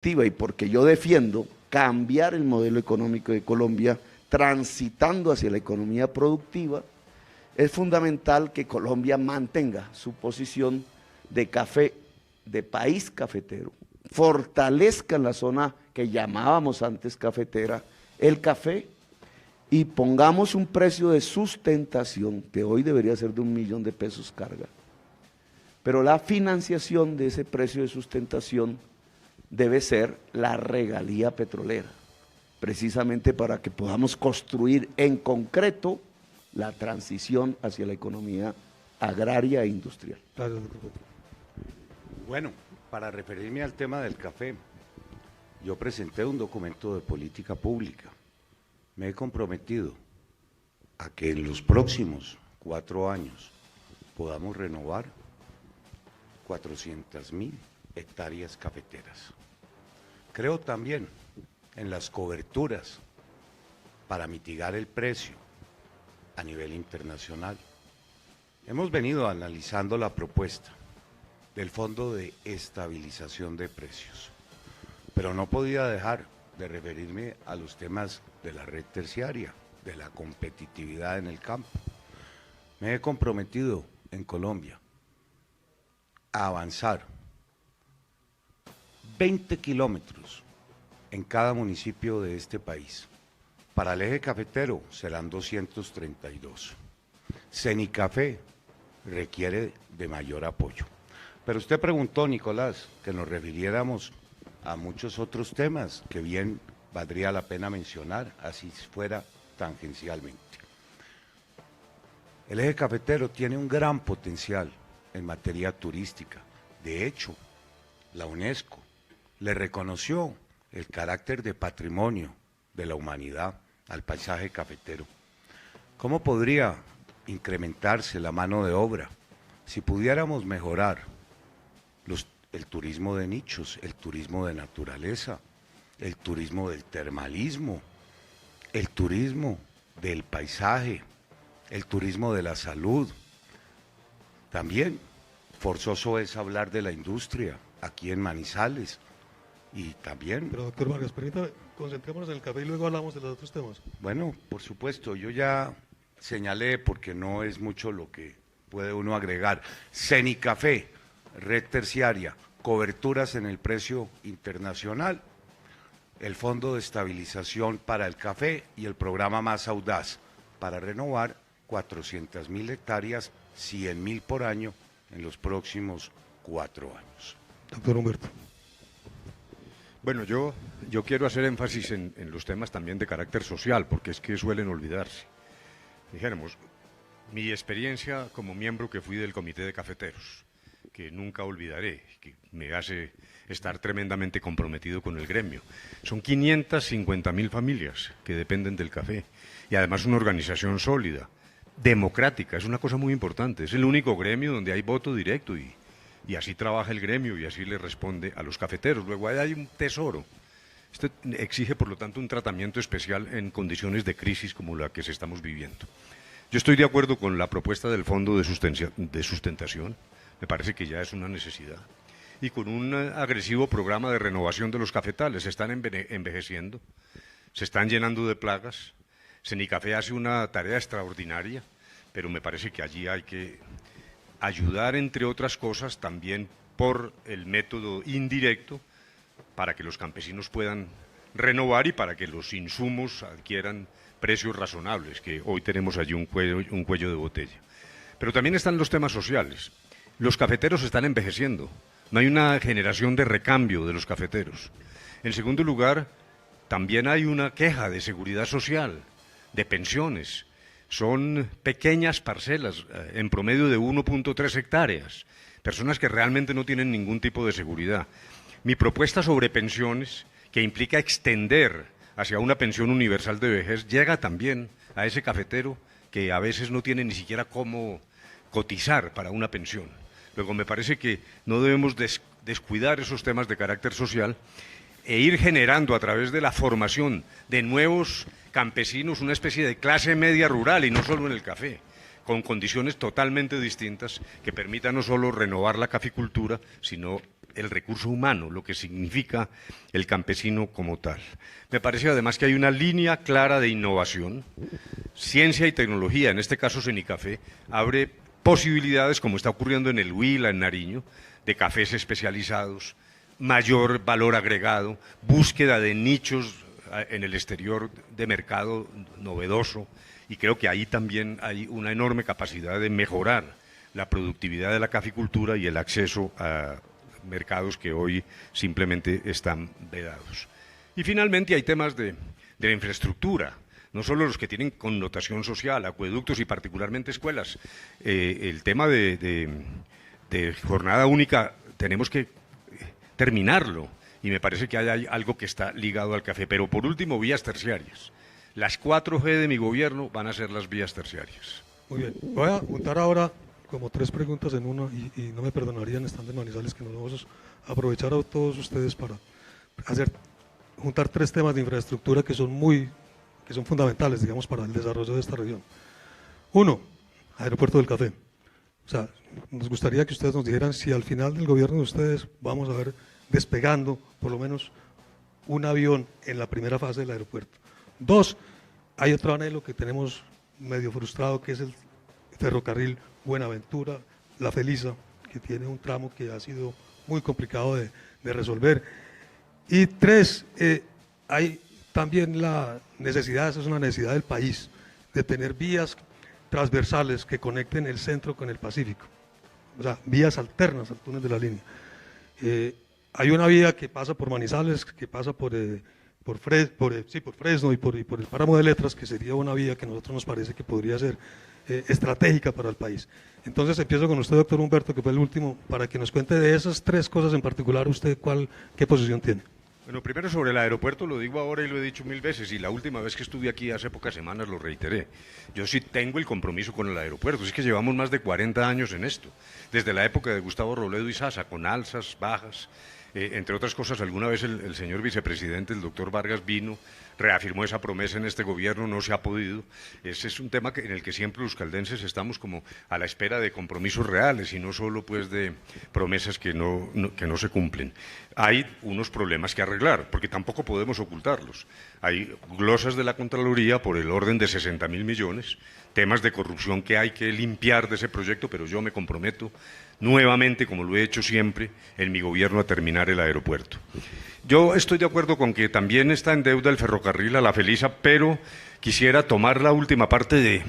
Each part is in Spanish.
y porque yo defiendo cambiar el modelo económico de Colombia, transitando hacia la economía productiva, es fundamental que Colombia mantenga su posición de café, de país cafetero, fortalezca en la zona que llamábamos antes cafetera el café y pongamos un precio de sustentación que hoy debería ser de 1.000.000 de pesos carga. Pero la financiación de ese precio de sustentación debe ser la regalía petrolera, precisamente para que podamos construir en concreto la transición hacia la economía agraria e industrial. Bueno, para referirme al tema del café, yo presenté un documento de política pública. Me he comprometido a que en los próximos 4 años podamos renovar 400.000 hectáreas cafeteras. Creo también en las coberturas para mitigar el precio a nivel internacional. Hemos venido analizando la propuesta del Fondo de Estabilización de Precios, pero no podía dejar de referirme a los temas de la red terciaria, de la competitividad en el campo. Me he comprometido en Colombia a avanzar 20 kilómetros en cada municipio de este país. Para el eje cafetero serán 232. Cenicafé requiere de mayor apoyo. Pero usted preguntó, Nicolás, que nos refiriéramos a muchos otros temas que bien valdría la pena mencionar, así fuera tangencialmente. El eje cafetero tiene un gran potencial en materia turística. De hecho, la UNESCO le reconoció el carácter de patrimonio de la humanidad al paisaje cafetero. ¿Cómo podría incrementarse la mano de obra si pudiéramos mejorar el turismo de nichos, el turismo de naturaleza, el turismo del termalismo, el turismo del paisaje, el turismo de la salud? También forzoso es hablar de la industria aquí en Manizales y también… Pero doctor Vargas, permítame, concentrémonos en el café y luego hablamos de los otros temas. Bueno, por supuesto, yo ya señalé, porque no es mucho lo que puede uno agregar, Cenicafé, red terciaria, coberturas en el precio internacional, el Fondo de Estabilización para el Café y el programa Más Audaz para renovar 400.000 hectáreas, 100.000 por año en los próximos 4 años. Doctor Humberto. Bueno, yo quiero hacer énfasis en los temas también de carácter social, porque es que suelen olvidarse. Dijéramos, mi experiencia como miembro que fui del Comité de Cafeteros, que nunca olvidaré, que me hace estar tremendamente comprometido con el gremio. Son 550.000 familias que dependen del café y además una organización sólida, democrática, es una cosa muy importante. Es el único gremio donde hay voto directo y así trabaja el gremio y así le responde a los cafeteros. Luego ahí hay un tesoro. Esto exige, por lo tanto, un tratamiento especial en condiciones de crisis como la que estamos viviendo. Yo estoy de acuerdo con la propuesta del Fondo de Sustentación, me parece que ya es una necesidad, y con un agresivo programa de renovación de los cafetales. Se están envejeciendo, se están llenando de plagas. Cenicafé hace una tarea extraordinaria, pero me parece que allí hay que ayudar, entre otras cosas, también por el método indirecto, para que los campesinos puedan renovar y para que los insumos adquieran precios razonables, que hoy tenemos allí un cuello de botella. Pero también están los temas sociales. Los cafeteros están envejeciendo, no hay una generación de recambio de los cafeteros. En segundo lugar, también hay una queja de seguridad social, de pensiones. Son pequeñas parcelas, en promedio de 1.3 hectáreas, personas que realmente no tienen ningún tipo de seguridad. Mi propuesta sobre pensiones, que implica extender hacia una pensión universal de vejez, llega también a ese cafetero que a veces no tiene ni siquiera cómo cotizar para una pensión. Luego me parece que no debemos descuidar esos temas de carácter social e ir generando a través de la formación de nuevos campesinos una especie de clase media rural, y no solo en el café, con condiciones totalmente distintas que permitan no solo renovar la caficultura, sino el recurso humano, lo que significa el campesino como tal. Me parece además que hay una línea clara de innovación. Ciencia y tecnología, en este caso Senicafé, abre posibilidades, como está ocurriendo en el Huila, en Nariño, de cafés especializados, mayor valor agregado, búsqueda de nichos en el exterior de mercado novedoso, y creo que ahí también hay una enorme capacidad de mejorar la productividad de la caficultura y el acceso a mercados que hoy simplemente están vedados. Y finalmente hay temas de la infraestructura, no solo los que tienen connotación social, acueductos y particularmente escuelas. El tema de jornada única tenemos que terminarlo, y me parece que hay algo que está ligado al café. Pero por último, vías terciarias. Las 4G de mi gobierno van a ser las vías terciarias. Muy bien, voy a juntar ahora como 3 preguntas en una, y no me perdonarían, están de Manizales, que nos vamos a aprovechar a todos ustedes para juntar 3 temas de infraestructura que son fundamentales, digamos, para el desarrollo de esta región. Uno, Aeropuerto del Café. O sea, nos gustaría que ustedes nos dijeran si al final del gobierno de ustedes vamos a ver despegando por lo menos un avión en la primera fase del aeropuerto. 2, hay otro anhelo que tenemos medio frustrado, que es el ferrocarril Buenaventura, La Felisa, que tiene un tramo que ha sido muy complicado de resolver. Y 3, hay también la necesidad, esa es una necesidad del país, de tener vías transversales que conecten el centro con el Pacífico, o sea, vías alternas al túnel de la línea. Hay una vía que pasa por Manizales, que pasa por Fresno y por el Páramo de Letras, que sería una vía que a nosotros nos parece que podría ser estratégica para el país. Entonces empiezo con usted, doctor Humberto, que fue el último, para que nos cuente de esas 3 cosas en particular, usted qué posición tiene. Bueno, primero sobre el aeropuerto, lo digo ahora y lo he dicho 1000 veces, y la última vez que estuve aquí hace pocas semanas lo reiteré. Yo sí tengo el compromiso con el aeropuerto, es que llevamos más de 40 años en esto, desde la época de Gustavo Robledo y Sasa, con alzas, bajas. Entre otras cosas, alguna vez el señor vicepresidente, el doctor Vargas, vino, reafirmó esa promesa en este gobierno, no se ha podido. Ese es un tema en el que siempre los caldenses estamos como a la espera de compromisos reales y no solo pues de promesas que no se cumplen. Hay unos problemas que arreglar, porque tampoco podemos ocultarlos. Hay glosas de la Contraloría por el orden de 60.000 millones, temas de corrupción que hay que limpiar de ese proyecto, pero yo me comprometo nuevamente, como lo he hecho siempre, en mi gobierno a terminar el aeropuerto. Yo estoy de acuerdo con que también está en deuda el ferrocarril a La Felisa, pero quisiera tomar la última parte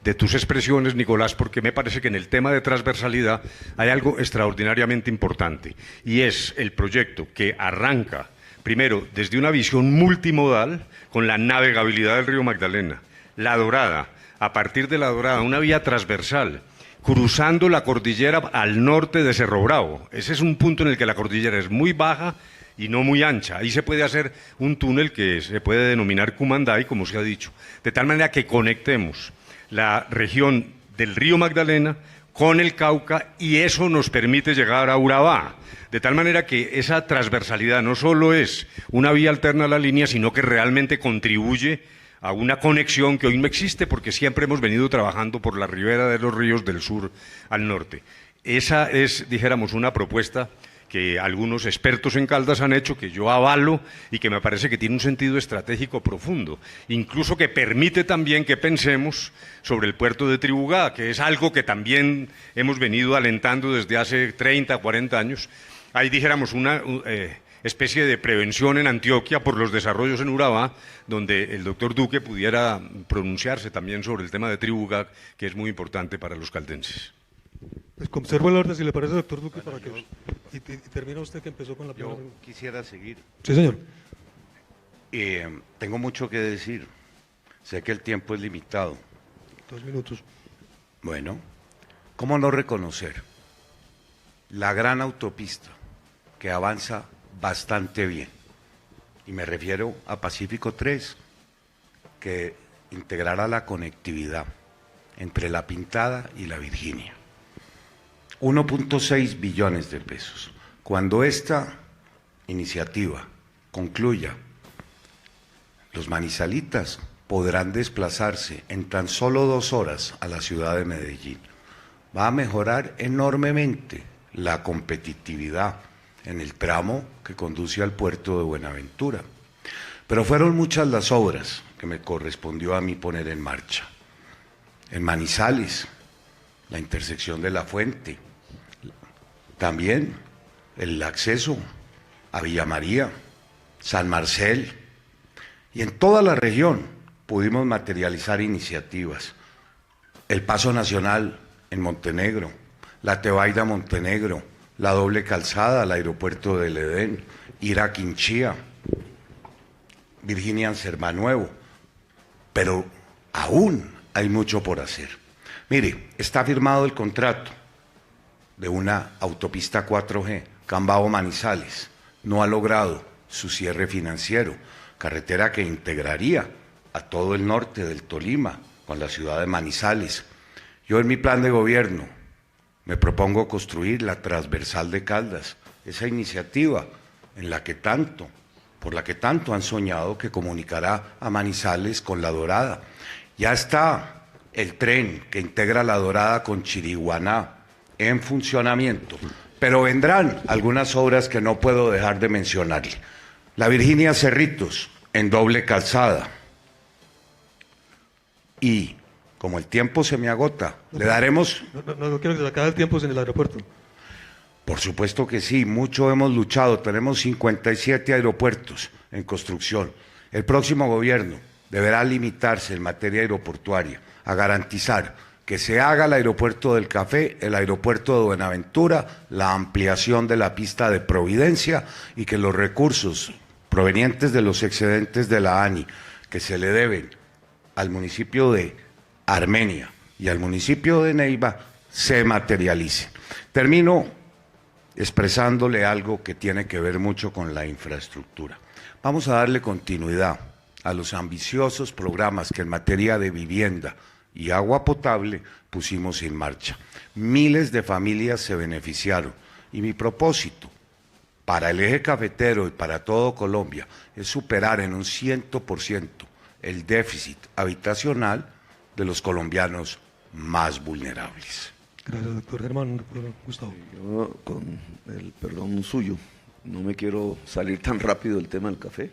de tus expresiones, Nicolás, porque me parece que en el tema de transversalidad hay algo extraordinariamente importante, y es el proyecto que arranca, primero, desde una visión multimodal, con la navegabilidad del río Magdalena, La Dorada, a partir de La Dorada, una vía transversal, cruzando la cordillera al norte de Cerro Bravo. Ese es un punto en el que la cordillera es muy baja y no muy ancha. Ahí se puede hacer un túnel que se puede denominar Cumandai, como se ha dicho, de tal manera que conectemos la región del río Magdalena con el Cauca, y eso nos permite llegar a Urabá. De tal manera que esa transversalidad no solo es una vía alterna a la línea, sino que realmente contribuye a una conexión que hoy no existe, porque siempre hemos venido trabajando por la ribera de los ríos del sur al norte. Esa es, dijéramos, una propuesta que algunos expertos en Caldas han hecho, que yo avalo y que me parece que tiene un sentido estratégico profundo, incluso que permite también que pensemos sobre el puerto de Tribugá, que es algo que también hemos venido alentando desde hace 30, 40 años. Ahí, dijéramos, una especie de prevención en Antioquia por los desarrollos en Urabá, donde el doctor Duque pudiera pronunciarse también sobre el tema de Tribugá, que es muy importante para los caldenses. Pues conservo el orden, si le parece, doctor Duque, para que... Y termina usted, que empezó con la primera. Yo quisiera seguir. Sí, señor. Tengo mucho que decir. Sé que el tiempo es limitado. 2 minutos. Bueno, ¿cómo no reconocer la gran autopista que avanza bastante bien? Y me refiero a Pacífico 3, que integrará la conectividad entre La Pintada y La Virginia. 1.6 billones de pesos. Cuando esta iniciativa concluya, los manizalitas podrán desplazarse en tan solo 2 horas a la ciudad de Medellín. Va a mejorar enormemente la competitividad, en el tramo que conduce al puerto de Buenaventura. Pero fueron muchas las obras que me correspondió a mí poner en marcha. En Manizales, la intersección de La Fuente, también el acceso a Villa María, San Marcel, y en toda la región pudimos materializar iniciativas. El Paso Nacional en Montenegro, la Tebaida Montenegro, la doble calzada al aeropuerto del Edén, ir a Quinchía, Virginia Sermanuevo, pero aún hay mucho por hacer. Mire, está firmado el contrato de una autopista 4G, Cambao-Manizales, no ha logrado su cierre financiero, carretera que integraría a todo el norte del Tolima con la ciudad de Manizales. Yo en mi plan de gobierno me propongo construir la transversal de Caldas, esa iniciativa por la que tanto han soñado, que comunicará a Manizales con La Dorada. Ya está el tren que integra La Dorada con Chiriguaná en funcionamiento, pero vendrán algunas obras que no puedo dejar de mencionarle. La Virginia Cerritos en doble calzada. Y como el tiempo se me agota, le daremos... No quiero que se acabe el tiempo en el aeropuerto. Por supuesto que sí, mucho hemos luchado, tenemos 57 aeropuertos en construcción. El próximo gobierno deberá limitarse en materia aeroportuaria a garantizar que se haga el aeropuerto del Café, el aeropuerto de Buenaventura, la ampliación de la pista de Providencia y que los recursos provenientes de los excedentes de la ANI que se le deben al municipio de Armenia y al municipio de Neiva se materialicen. Termino expresándole algo que tiene que ver mucho con la infraestructura. Vamos a darle continuidad a los ambiciosos programas que en materia de vivienda y agua potable pusimos en marcha. Miles de familias se beneficiaron y mi propósito para el eje cafetero y para todo Colombia es superar en un 100% el déficit habitacional de los colombianos más vulnerables. Gracias, doctor Germán. Gustavo. Yo, con el perdón suyo, no me quiero salir tan rápido del tema del café.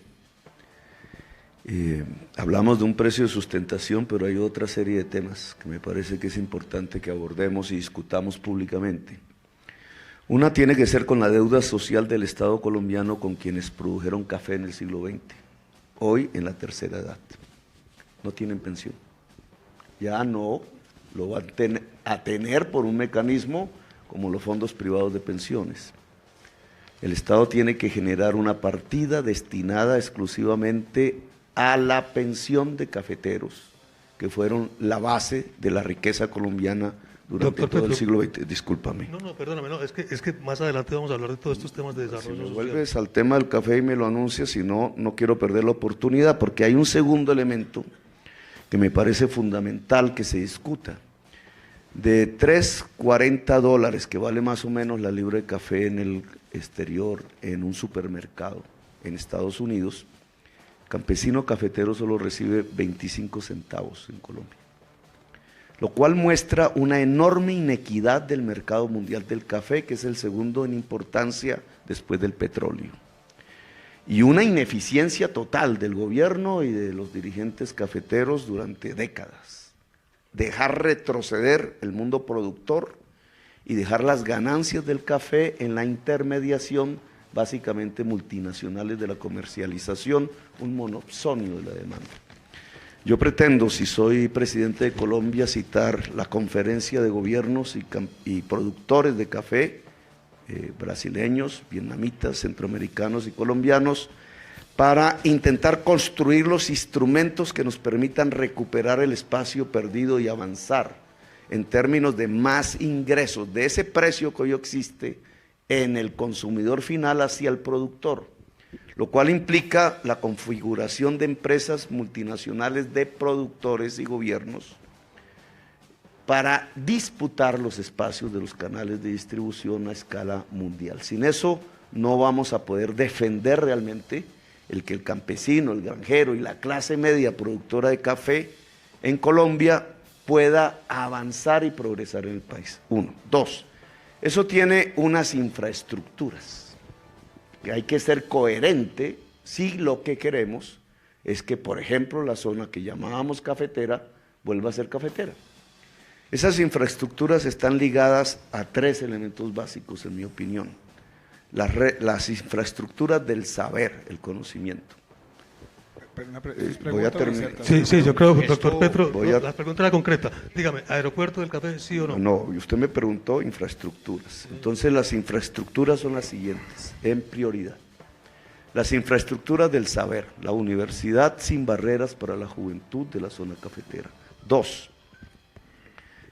Hablamos de un precio de sustentación, pero hay otra serie de temas que me parece que es importante que abordemos y discutamos públicamente. Una tiene que ser con la deuda social del Estado colombiano con quienes produjeron café en el siglo XX, hoy en la tercera edad. No tienen pensión. Ya no lo van a tener por un mecanismo como los fondos privados de pensiones. El Estado tiene que generar una partida destinada exclusivamente a la pensión de cafeteros, que fueron la base de la riqueza colombiana durante todo el siglo XX. Discúlpame. No, perdóname, es que más adelante vamos a hablar de todos estos temas de desarrollo social. Si me vuelves al tema del café y me lo anuncias, si no, no quiero perder la oportunidad, porque hay un segundo elemento que me parece fundamental que se discuta. De $3.40, que vale más o menos la libra de café en el exterior, en un supermercado en Estados Unidos, campesino cafetero solo recibe 25 centavos en Colombia, lo cual muestra una enorme inequidad del mercado mundial del café, que es el segundo en importancia después del petróleo, y una ineficiencia total del gobierno y de los dirigentes cafeteros durante décadas. Dejar retroceder el mundo productor y dejar las ganancias del café en la intermediación, básicamente multinacionales de la comercialización, un monopolio de la demanda. Yo pretendo, si soy presidente de Colombia, citar la conferencia de gobiernos y productores de café, brasileños, vietnamitas, centroamericanos y colombianos, para intentar construir los instrumentos que nos permitan recuperar el espacio perdido y avanzar en términos de más ingresos, de ese precio que hoy existe en el consumidor final hacia el productor, lo cual implica la configuración de empresas multinacionales de productores y gobiernos para disputar los espacios de los canales de distribución a escala mundial. Sin eso no vamos a poder defender realmente el que el campesino, el granjero y la clase media productora de café en Colombia pueda avanzar y progresar en el país. Uno. Dos, eso tiene unas infraestructuras que hay que ser coherente si lo que queremos es que, por ejemplo, la zona que llamábamos cafetera vuelva a ser cafetera. Esas infraestructuras están ligadas a 3 elementos básicos, en mi opinión. Las infraestructuras del saber, el conocimiento. Voy a terminar. Sí, yo creo, doctor Petro, la pregunta era concreta. Dígame, ¿aeropuerto del café, sí o no? No, usted me preguntó infraestructuras. Entonces, las infraestructuras son las siguientes, en prioridad. Las infraestructuras del saber, la universidad sin barreras para la juventud de la zona cafetera. 2,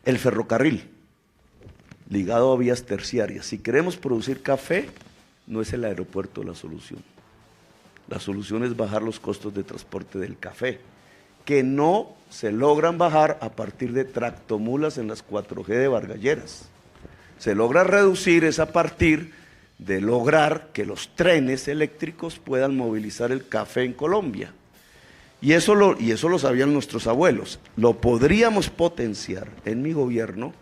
el ferrocarril, ligado a vías terciarias. Si queremos producir café, no es el aeropuerto la solución. La solución es bajar los costos de transporte del café, que no se logran bajar a partir de tractomulas en las 4G de Vargalleras. Se logra reducir es a partir de lograr que los trenes eléctricos puedan movilizar el café en Colombia. Y eso lo sabían nuestros abuelos. Lo podríamos potenciar en mi gobierno.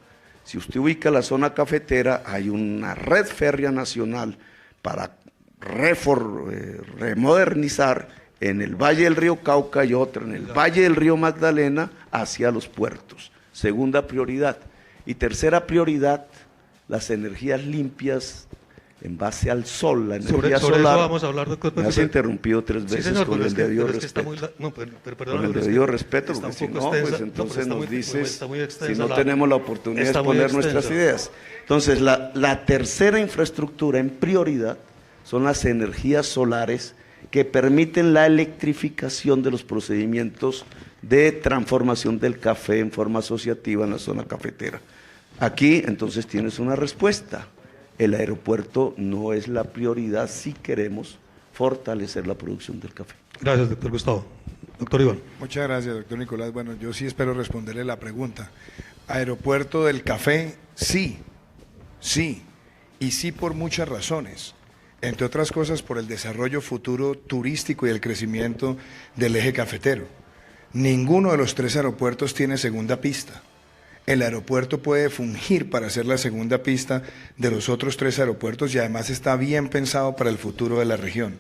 Si usted ubica la zona cafetera, hay una red férrea nacional para remodernizar en el Valle del Río Cauca y otra en el Valle del Río Magdalena hacia los puertos. Segunda prioridad. Y tercera prioridad, las energías limpias en base al sol, la energía sobre solar. Eso vamos a hablar, doctor. Me has interrumpido 3 veces, sí, señor, con el debido respeto. Con el debido respeto, porque si no, pues entonces nos dices, si no tenemos la oportunidad de exponer nuestras ideas. Entonces, la tercera infraestructura en prioridad son las energías solares que permiten la electrificación de los procedimientos de transformación del café en forma asociativa en la zona cafetera. Aquí, entonces, tienes una respuesta. El aeropuerto no es la prioridad si queremos fortalecer la producción del café. Gracias, doctor Gustavo. Doctor Iván. Muchas gracias, doctor Nicolás. Bueno, yo sí espero responderle la pregunta. Aeropuerto del café, sí, y sí por muchas razones. Entre otras cosas por el desarrollo futuro turístico y el crecimiento del eje cafetero. Ninguno de los 3 aeropuertos tiene segunda pista. El aeropuerto puede fungir para ser la segunda pista de los otros 3 aeropuertos y además está bien pensado para el futuro de la región.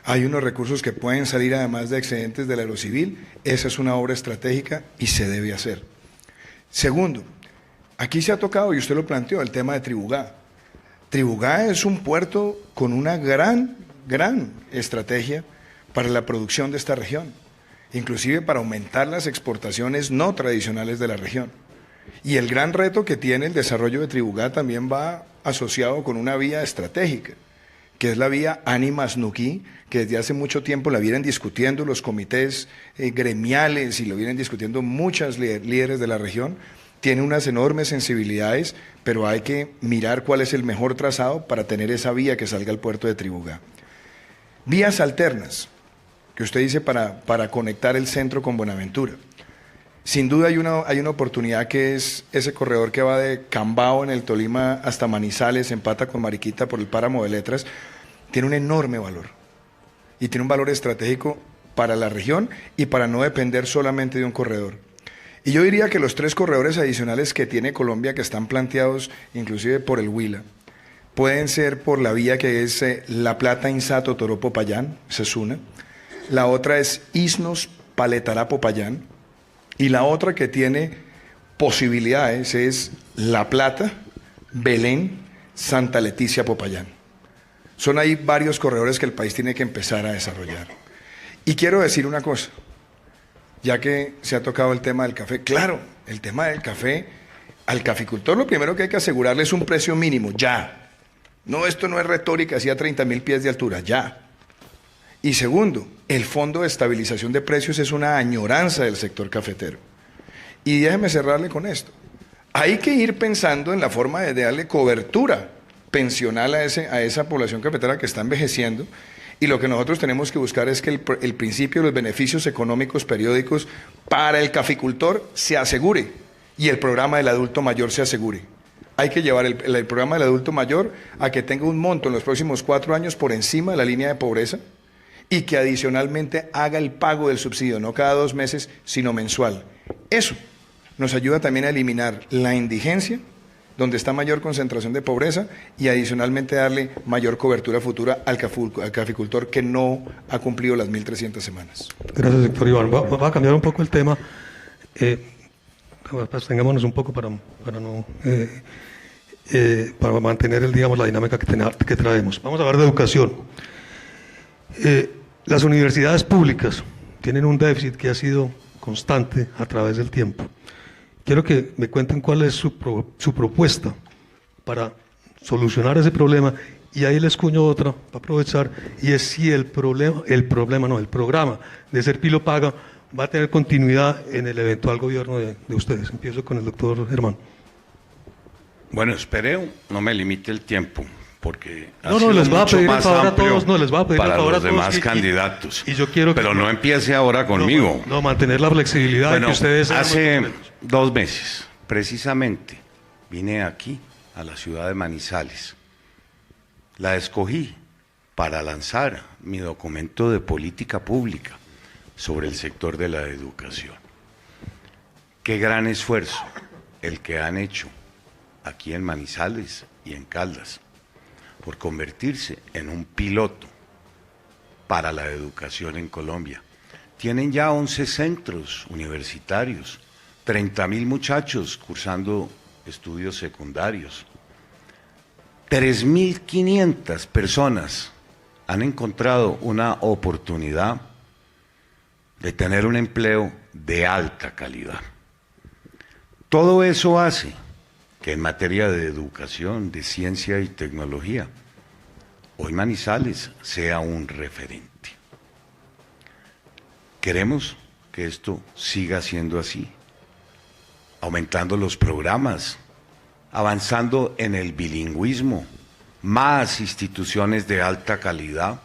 Hay unos recursos que pueden salir además de excedentes del aerocivil, esa es una obra estratégica y se debe hacer. Segundo, aquí se ha tocado, y usted lo planteó, el tema de Tribugá. Tribugá es un puerto con una gran estrategia para la producción de esta región, inclusive para aumentar las exportaciones no tradicionales de la región. Y el gran reto que tiene el desarrollo de Tribugá también va asociado con una vía estratégica, que es la vía Ánimas-Nuquí, que desde hace mucho tiempo la vienen discutiendo los comités gremiales y lo vienen discutiendo muchas líderes de la región. Tiene unas enormes sensibilidades, pero hay que mirar cuál es el mejor trazado para tener esa vía que salga al puerto de Tribugá. Vías alternas, que usted dice para conectar el centro con Buenaventura. Sin duda hay una oportunidad que es ese corredor que va de Cambao en el Tolima hasta Manizales, empata con Mariquita por el páramo de Letras, tiene un enorme valor y tiene un valor estratégico para la región y para no depender solamente de un corredor. Y yo diría que los 3 corredores adicionales que tiene Colombia, que están planteados inclusive por el Huila, pueden ser por la vía que es La Plata-Insato-Toró-Popayán, esa es una, la otra es Isnos-Paletará-Popayán, y la otra que tiene posibilidades es La Plata, Belén, Santa Leticia, Popayán. Son ahí varios corredores que el país tiene que empezar a desarrollar. Y quiero decir una cosa, ya que se ha tocado el tema del café. Claro, el tema del café, al caficultor lo primero que hay que asegurarle es un precio mínimo, ya. No, esto no es retórica, así a 30.000 pies de altura, ya. Y segundo, el Fondo de Estabilización de Precios es una añoranza del sector cafetero. Y déjeme cerrarle con esto. Hay que ir pensando en la forma de darle cobertura pensional a esa población cafetera que está envejeciendo, y lo que nosotros tenemos que buscar es que el principio de los beneficios económicos periódicos para el caficultor se asegure y el programa del adulto mayor se asegure. Hay que llevar el programa del adulto mayor a que tenga un monto en los próximos 4 años por encima de la línea de pobreza y que adicionalmente haga el pago del subsidio, no cada 2 meses, sino mensual. Eso nos ayuda también a eliminar la indigencia, donde está mayor concentración de pobreza, y adicionalmente darle mayor cobertura futura al caficultor que no ha cumplido las 1.300 semanas. Gracias, doctor Iván. Va a cambiar un poco el tema. Tengámonos un poco para mantener la dinámica que traemos. Vamos a hablar de educación. Las universidades públicas tienen un déficit que ha sido constante a través del tiempo. Quiero que me cuenten cuál es su propuesta para solucionar ese problema, y ahí les cuño otra para aprovechar, y es si el programa de Ser Pilo Paga va a tener continuidad en el eventual gobierno de ustedes. Empiezo con el doctor Germán. Bueno, espero no me limite el tiempo, porque les va a pedir el favor a todos, les va a pedir el favor a todos para los demás candidatos. Y yo quiero pero no empiece ahora conmigo. No, mantener la flexibilidad de que ustedes... Hace 2 meses, precisamente, vine aquí, a la ciudad de Manizales. La escogí para lanzar mi documento de política pública sobre el sector de la educación. Qué gran esfuerzo el que han hecho aquí en Manizales y en Caldas por convertirse en un piloto para la educación en Colombia. Tienen ya 11 centros universitarios, 30.000 muchachos cursando estudios secundarios. 3.500 personas han encontrado una oportunidad de tener un empleo de alta calidad. Todo eso hace que en materia de educación, de ciencia y tecnología, hoy Manizales sea un referente. Queremos que esto siga siendo así, aumentando los programas, avanzando en el bilingüismo, más instituciones de alta calidad,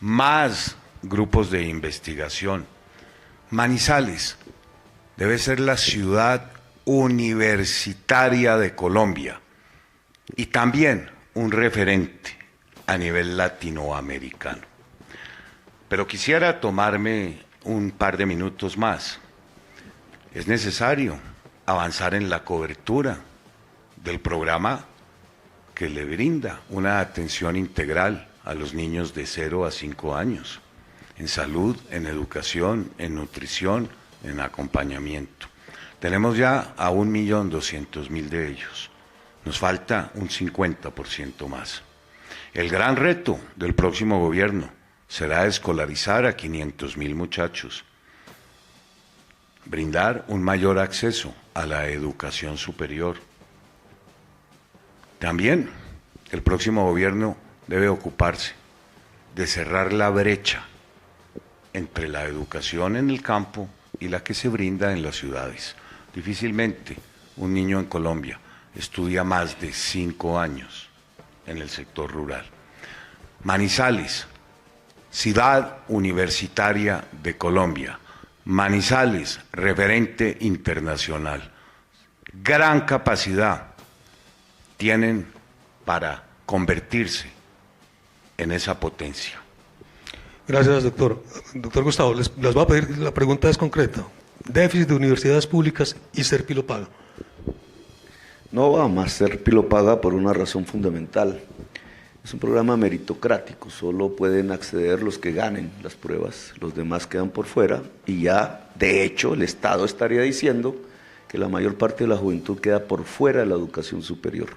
más grupos de investigación. Manizales debe ser la ciudad universitaria de Colombia y también un referente a nivel latinoamericano. Pero quisiera tomarme un par de minutos más. Es necesario avanzar en la cobertura del programa que le brinda una atención integral a los niños de 0 a 5 años, en salud, en educación, en nutrición, en acompañamiento. Tenemos ya a 1.200.000 de ellos. Nos falta un 50% más. El gran reto del próximo gobierno será escolarizar a 500.000 muchachos, brindar un mayor acceso a la educación superior. También el próximo gobierno debe ocuparse de cerrar la brecha entre la educación en el campo y la que se brinda en las ciudades. Difícilmente un niño en Colombia estudia más de 5 años en el sector rural. Manizales, ciudad universitaria de Colombia. Manizales, referente internacional. Gran capacidad tienen para convertirse en esa potencia. Gracias, doctor. Doctor Gustavo, les voy a pedir, la pregunta es concreta. Déficit de universidades públicas y Ser Pilo Paga. No va más Ser Pilo Paga por una razón fundamental. Es un programa meritocrático, solo pueden acceder los que ganen las pruebas, los demás quedan por fuera, y ya, de hecho, el Estado estaría diciendo que la mayor parte de la juventud queda por fuera de la educación superior.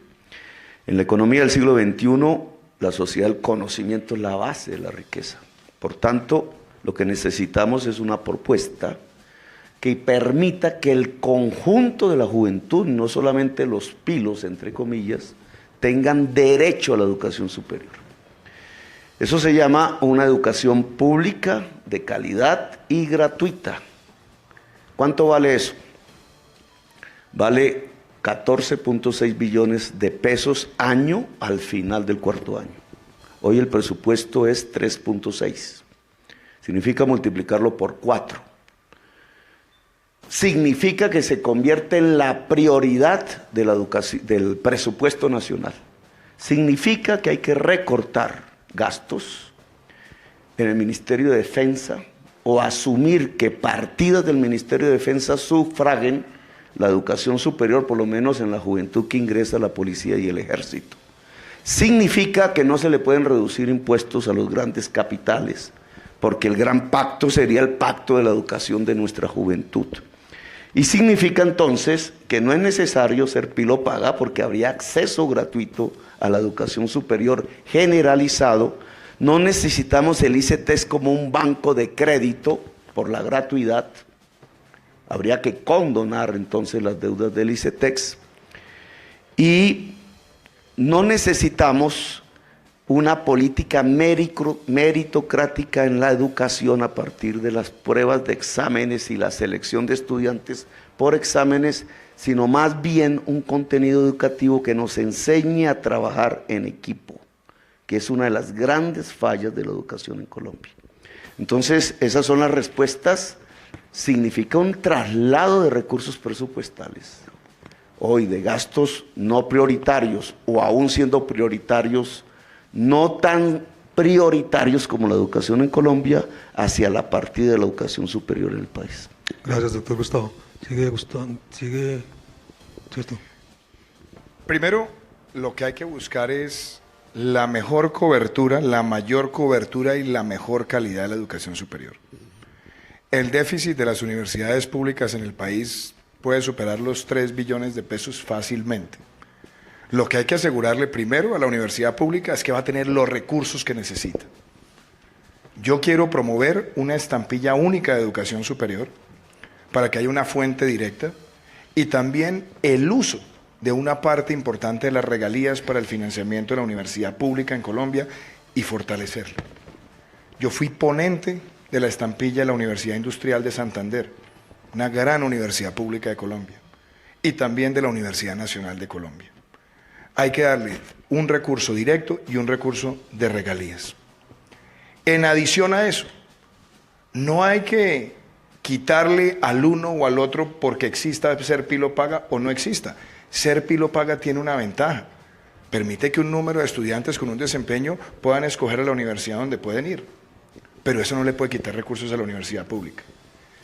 En la economía del siglo XXI, la sociedad del conocimiento es la base de la riqueza. Por tanto, lo que necesitamos es una propuesta que permita que el conjunto de la juventud, no solamente los pilos, entre comillas, tengan derecho a la educación superior. Eso se llama una educación pública, de calidad y gratuita. ¿Cuánto vale eso? Vale 14.6 billones de pesos año al final del cuarto año. Hoy el presupuesto es 3.6. Significa multiplicarlo por 4. Significa que se convierte en la prioridad de la educación, del presupuesto nacional. Significa que hay que recortar gastos en el Ministerio de Defensa o asumir que partidas del Ministerio de Defensa sufraguen la educación superior, por lo menos en la juventud que ingresa a la policía y el ejército. Significa que no se le pueden reducir impuestos a los grandes capitales, porque el gran pacto sería el pacto de la educación de nuestra juventud. Y significa entonces que no es necesario ser pilo paga, porque habría acceso gratuito a la educación superior generalizado. No necesitamos el ICETEX como un banco de crédito por la gratuidad. Habría que condonar entonces las deudas del ICETEX. Y no necesitamos una política meritocrática en la educación a partir de las pruebas de exámenes y la selección de estudiantes por exámenes, sino más bien un contenido educativo que nos enseñe a trabajar en equipo, que es una de las grandes fallas de la educación en Colombia. Entonces, esas son las respuestas. Significa un traslado de recursos presupuestales, hoy de gastos no prioritarios, o aún siendo prioritarios, no tan prioritarios como la educación en Colombia, hacia la partida de la educación superior en el país. Gracias, doctor Gustavo. Sigue, ¿cierto? Primero, lo que hay que buscar es la mejor cobertura, la mayor cobertura y la mejor calidad de la educación superior. El déficit de las universidades públicas en el país puede superar los 3 billones de pesos fácilmente. Lo que hay que asegurarle primero a la universidad pública es que va a tener los recursos que necesita. Yo quiero promover una estampilla única de educación superior para que haya una fuente directa y también el uso de una parte importante de las regalías para el financiamiento de la universidad pública en Colombia y fortalecerla. Yo fui ponente de la estampilla de la Universidad Industrial de Santander, una gran universidad pública de Colombia, y también de la Universidad Nacional de Colombia. Hay que darle un recurso directo y un recurso de regalías. En adición a eso, no hay que quitarle al uno o al otro porque exista ser pilo paga o no exista. Ser pilo paga tiene una ventaja. Permite que un número de estudiantes con un desempeño puedan escoger a la universidad donde pueden ir. Pero eso no le puede quitar recursos a la universidad pública.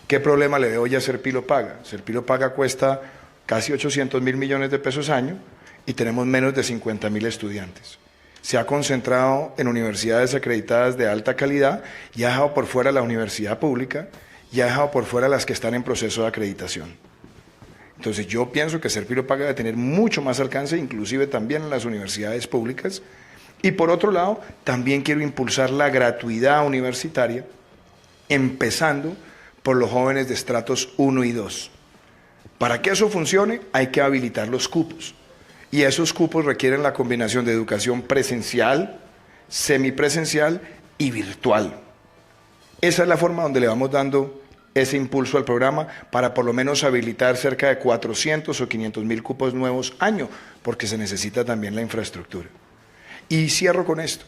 ¿Qué problema le veo ya a Ser Pilo Paga? Ser Pilo Paga cuesta casi 800.000 millones de pesos año y tenemos menos de 50.000 estudiantes. Se ha concentrado en universidades acreditadas de alta calidad y ha dejado por fuera la universidad pública y ha dejado por fuera las que están en proceso de acreditación. Entonces yo pienso que Ser Pilo Paga debe tener mucho más alcance, inclusive también en las universidades públicas. Y por otro lado, también quiero impulsar la gratuidad universitaria, empezando por los jóvenes de estratos 1 y 2. Para que eso funcione, hay que habilitar los cupos. Y esos cupos requieren la combinación de educación presencial, semipresencial y virtual. Esa es la forma donde le vamos dando ese impulso al programa para por lo menos habilitar cerca de 400 o 500.000 cupos nuevos año, porque se necesita también la infraestructura. Y cierro con esto.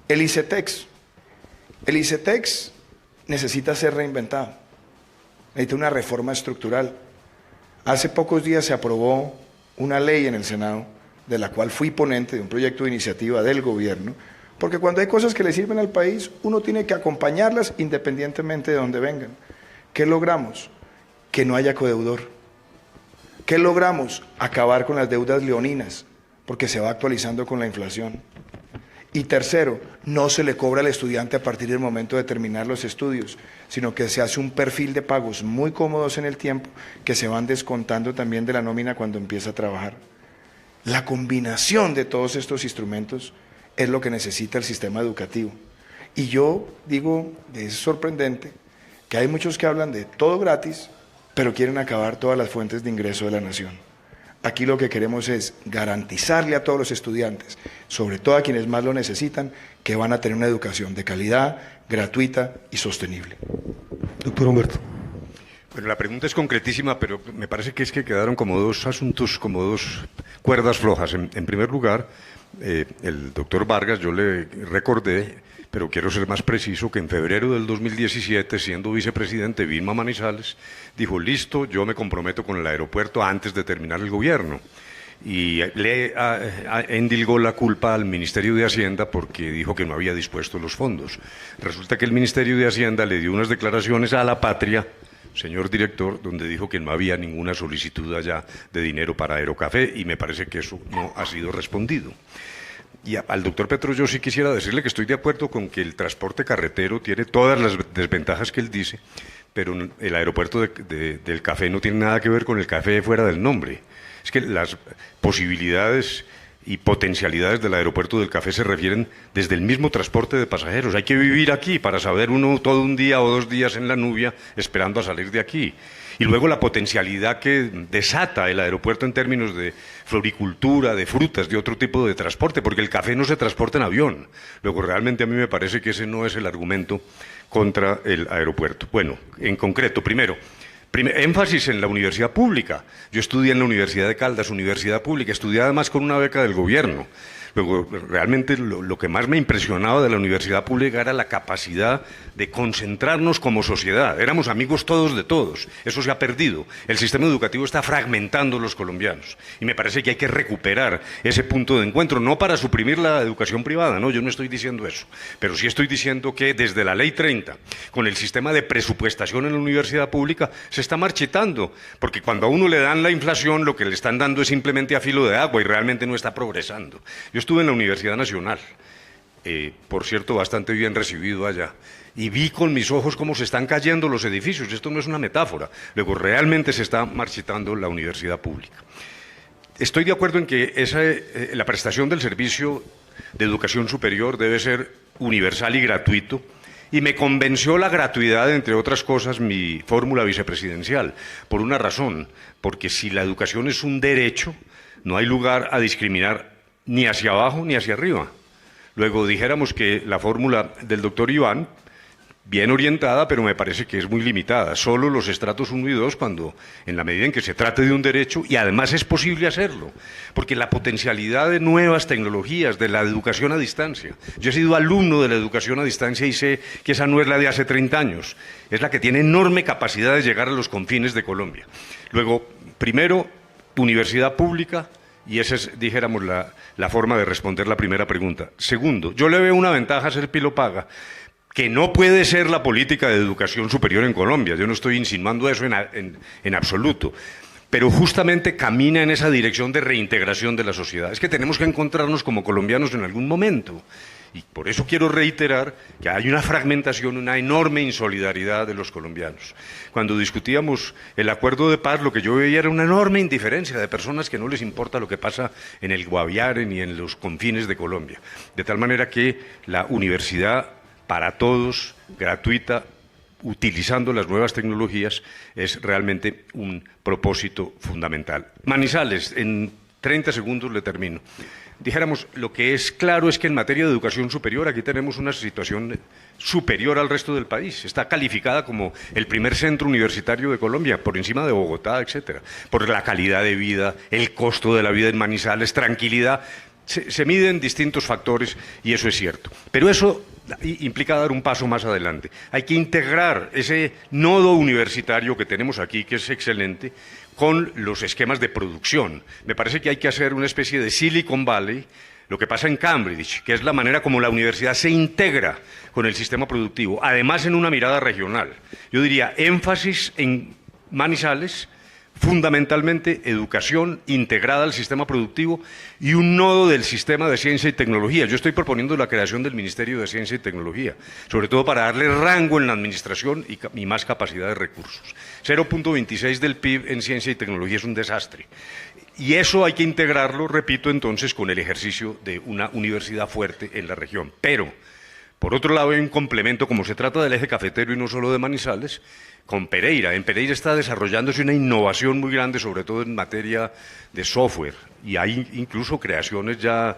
El ICETEX. El ICETEX necesita ser reinventado. Necesita una reforma estructural. Hace pocos días se aprobó una ley en el Senado, de la cual fui ponente de un proyecto de iniciativa del gobierno, porque cuando hay cosas que le sirven al país, uno tiene que acompañarlas independientemente de dónde vengan. ¿Qué logramos? Que no haya codeudor. ¿Qué logramos? Acabar con las deudas leoninas, porque se va actualizando con la inflación. Y tercero, no se le cobra al estudiante a partir del momento de terminar los estudios, sino que se hace un perfil de pagos muy cómodos en el tiempo que se van descontando también de la nómina cuando empieza a trabajar. La combinación de todos estos instrumentos es lo que necesita el sistema educativo. Y yo digo, es sorprendente que hay muchos que hablan de todo gratis, pero quieren acabar todas las fuentes de ingreso de la nación. Aquí lo que queremos es garantizarle a todos los estudiantes, sobre todo a quienes más lo necesitan, que van a tener una educación de calidad, gratuita y sostenible. Doctor Humberto. Bueno, la pregunta es concretísima, pero me parece que es que quedaron como dos asuntos, como dos cuerdas flojas. En primer lugar, el doctor Vargas, yo le recordé, pero quiero ser más preciso, que en febrero del 2017, siendo vicepresidente, Vilma Manizales dijo, listo, yo me comprometo con el aeropuerto antes de terminar el gobierno. Y le endilgó la culpa al Ministerio de Hacienda porque dijo que no había dispuesto los fondos. Resulta que el Ministerio de Hacienda le dio unas declaraciones a La Patria señor director, donde dijo que no había ninguna solicitud allá de dinero para Aerocafé, y me parece que eso no ha sido respondido. Y al doctor Petro yo sí quisiera decirle que estoy de acuerdo con que el transporte carretero tiene todas las desventajas que él dice, pero el aeropuerto del café no tiene nada que ver con el café fuera del nombre. Es que las posibilidades y potencialidades del aeropuerto del café se refieren desde el mismo transporte de pasajeros. Hay que vivir aquí para saber uno todo un día o 2 días en la Nubia esperando a salir de aquí. Y luego la potencialidad que desata el aeropuerto en términos de floricultura, de frutas, de otro tipo de transporte, porque el café no se transporta en avión. Luego realmente a mí me parece que ese no es el argumento contra el aeropuerto. Bueno, en concreto, primero, énfasis en la universidad pública. Yo estudié en la Universidad de Caldas, universidad pública, estudié además con una beca del gobierno. Luego, realmente lo que más me impresionaba de la universidad pública era la capacidad de concentrarnos como sociedad. Éramos amigos todos de todos. Eso se ha perdido. El sistema educativo está fragmentando a los colombianos. Y me parece que hay que recuperar ese punto de encuentro, no para suprimir la educación privada, no, yo no estoy diciendo eso. Pero sí estoy diciendo que desde la Ley 30, con el sistema de presupuestación en la universidad pública, se está marchitando. Porque cuando a uno le dan la inflación, lo que le están dando es simplemente a filo de agua y realmente no está progresando. Yo estuve en la Universidad Nacional, por cierto, bastante bien recibido allá, y vi con mis ojos cómo se están cayendo los edificios. Esto no es una metáfora. Luego, realmente se está marchitando la universidad pública. Estoy de acuerdo en que la prestación del servicio de educación superior debe ser universal y gratuito, y me convenció la gratuidad, entre otras cosas, mi fórmula vicepresidencial, por una razón, porque si la educación es un derecho, no hay lugar a discriminar ni hacia abajo ni hacia arriba. Luego dijéramos que la fórmula del doctor Iván, bien orientada, pero me parece que es muy limitada. Solo los estratos 1 y 2, cuando en la medida en que se trate de un derecho, y además es posible hacerlo, porque la potencialidad de nuevas tecnologías, de la educación a distancia. Yo he sido alumno de la educación a distancia y sé que esa no es la de hace 30 años, es la que tiene enorme capacidad de llegar a los confines de Colombia. Luego, primero, universidad pública, y esa es, dijéramos, la forma de responder la primera pregunta. Segundo, yo le veo una ventaja a ser Pilo Paga, que no puede ser la política de educación superior en Colombia. Yo no estoy insinuando eso en absoluto, pero justamente camina en esa dirección de reintegración de la sociedad. Es que tenemos que encontrarnos como colombianos en algún momento. Y por eso quiero reiterar que hay una fragmentación, una enorme insolidaridad de los colombianos. Cuando discutíamos el acuerdo de paz, lo que yo veía era una enorme indiferencia de personas que no les importa lo que pasa en el Guaviare ni en los confines de Colombia. De tal manera que la universidad para todos, gratuita, utilizando las nuevas tecnologías, es realmente un propósito fundamental. Manizales, en 30 segundos le termino. Dijéramos, lo que es claro es que en materia de educación superior aquí tenemos una situación superior al resto del país. Está calificada como el primer centro universitario de Colombia, por encima de Bogotá, etcétera, por la calidad de vida, el costo de la vida en Manizales, tranquilidad. Se miden distintos factores y eso es cierto. Pero eso implica dar un paso más adelante. Hay que integrar ese nodo universitario que tenemos aquí, que es excelente, con los esquemas de producción. Me parece que hay que hacer una especie de Silicon Valley, lo que pasa en Cambridge, que es la manera como la universidad se integra con el sistema productivo, además en una mirada regional. Yo diría énfasis en Manizales, fundamentalmente educación integrada al sistema productivo y un nodo del sistema de ciencia y tecnología. Yo estoy proponiendo la creación del Ministerio de Ciencia y Tecnología, sobre todo para darle rango en la administración y más capacidad de recursos. 0.26 del PIB en ciencia y tecnología es un desastre. Y eso hay que integrarlo, repito, entonces, con el ejercicio de una universidad fuerte en la región. Pero, por otro lado, hay un complemento, como se trata del eje cafetero y no solo de Manizales, con Pereira. En Pereira está desarrollándose una innovación muy grande, sobre todo en materia de software, y hay incluso creaciones ya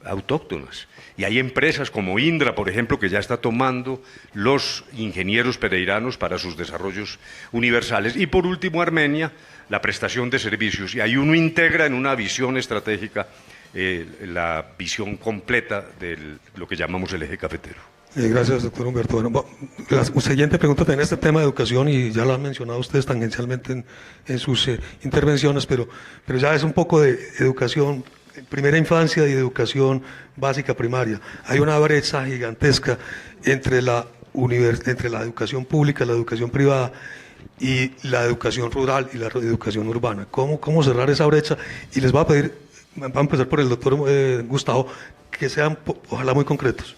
autóctonas. Y hay empresas como Indra, por ejemplo, que ya está tomando los ingenieros pereiranos para sus desarrollos universales. Y por último, Armenia, la prestación de servicios. Y ahí uno integra en una visión estratégica la visión completa de lo que llamamos el eje cafetero. Gracias, doctor Humberto. Bueno, la siguiente pregunta tiene este tema de educación y ya lo han mencionado ustedes tangencialmente en sus intervenciones, pero ya es un poco de educación, primera infancia y educación básica primaria. Hay una brecha gigantesca entre la educación pública y la educación privada. y la educación rural y la educación urbana. ¿Cómo cerrar esa brecha? Y les voy a pedir, va a empezar por el doctor Gustavo, que sean ojalá muy concretos.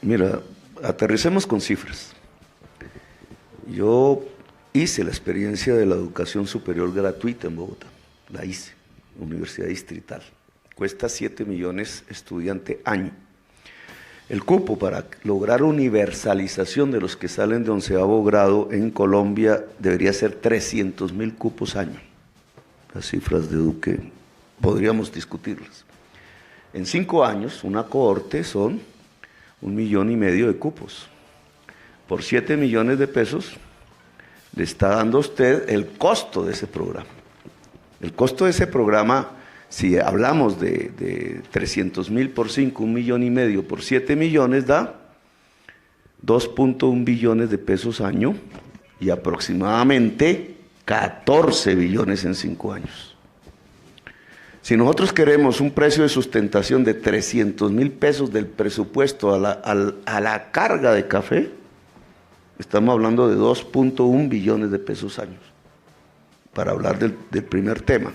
Mira, aterricemos con cifras. Yo hice la experiencia de la educación superior gratuita en Bogotá, la hice, Universidad Distrital. Cuesta 7 millones estudiante año. El cupo para lograr universalización de los que salen de 11º grado en Colombia debería ser 300.000 cupos año. Las cifras de Duque podríamos discutirlas. En 5 años, una cohorte son 1,5 millones de cupos. Por 7 millones de pesos le está dando a usted el costo de ese programa. El costo de ese programa, si hablamos de 300.000 por 5, 1,5 millones por 7 millones, da 2.1 billones de pesos año y aproximadamente 14 billones en 5 años. Si nosotros queremos un precio de sustentación de 300.000 pesos del presupuesto a la carga de café, estamos hablando de 2.1 billones de pesos años, para hablar del primer tema.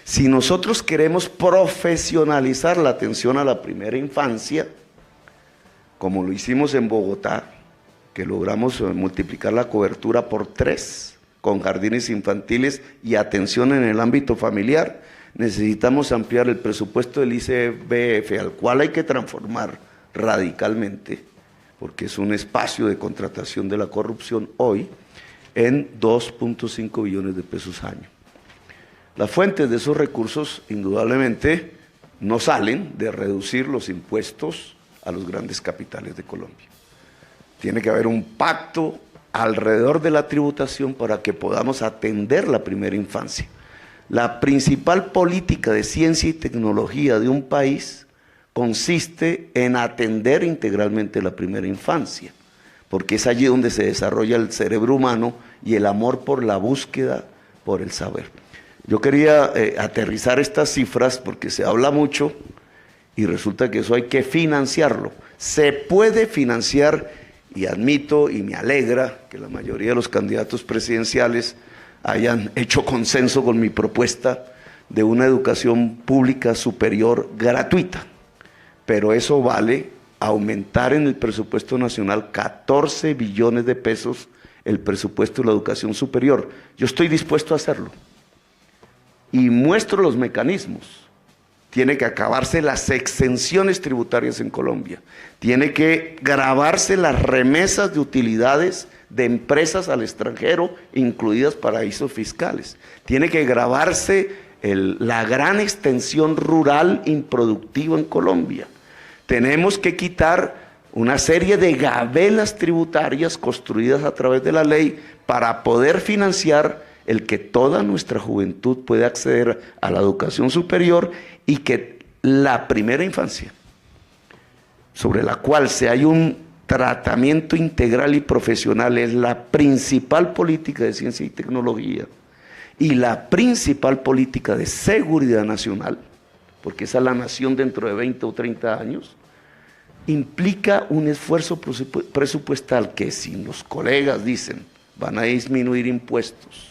Si nosotros queremos profesionalizar la atención a la primera infancia, como lo hicimos en Bogotá, que logramos multiplicar la cobertura por 3, con jardines infantiles y atención en el ámbito familiar, necesitamos ampliar el presupuesto del ICBF, al cual hay que transformar radicalmente, porque es un espacio de contratación de la corrupción hoy, en 2.5 billones de pesos año. Las fuentes de esos recursos, indudablemente, no salen de reducir los impuestos a los grandes capitales de Colombia. Tiene que haber un pacto alrededor de la tributación para que podamos atender la primera infancia. La principal política de ciencia y tecnología de un país consiste en atender integralmente la primera infancia, porque es allí donde se desarrolla el cerebro humano y el amor por la búsqueda, por el saber. Yo quería aterrizar estas cifras porque se habla mucho y resulta que eso hay que financiarlo. Se puede financiar, y admito y me alegra que la mayoría de los candidatos presidenciales hayan hecho consenso con mi propuesta de una educación pública superior gratuita, pero eso vale aumentar en el presupuesto nacional 14 billones de pesos el presupuesto de la educación superior. Yo estoy dispuesto a hacerlo y muestro los mecanismos. Tiene que acabarse las exenciones tributarias en Colombia, tiene que gravarse las remesas de utilidades de empresas al extranjero, incluidas paraísos fiscales, tiene que gravarse la gran extensión rural improductiva en Colombia. Tenemos que quitar una serie de gabelas tributarias construidas a través de la ley para poder financiar el que toda nuestra juventud pueda acceder a la educación superior y que la primera infancia, sobre la cual se hay un tratamiento integral y profesional, es la principal política de ciencia y tecnología y la principal política de seguridad nacional, porque esa es la nación dentro de 20 o 30 años, implica un esfuerzo presupuestal que, si los colegas dicen van a disminuir impuestos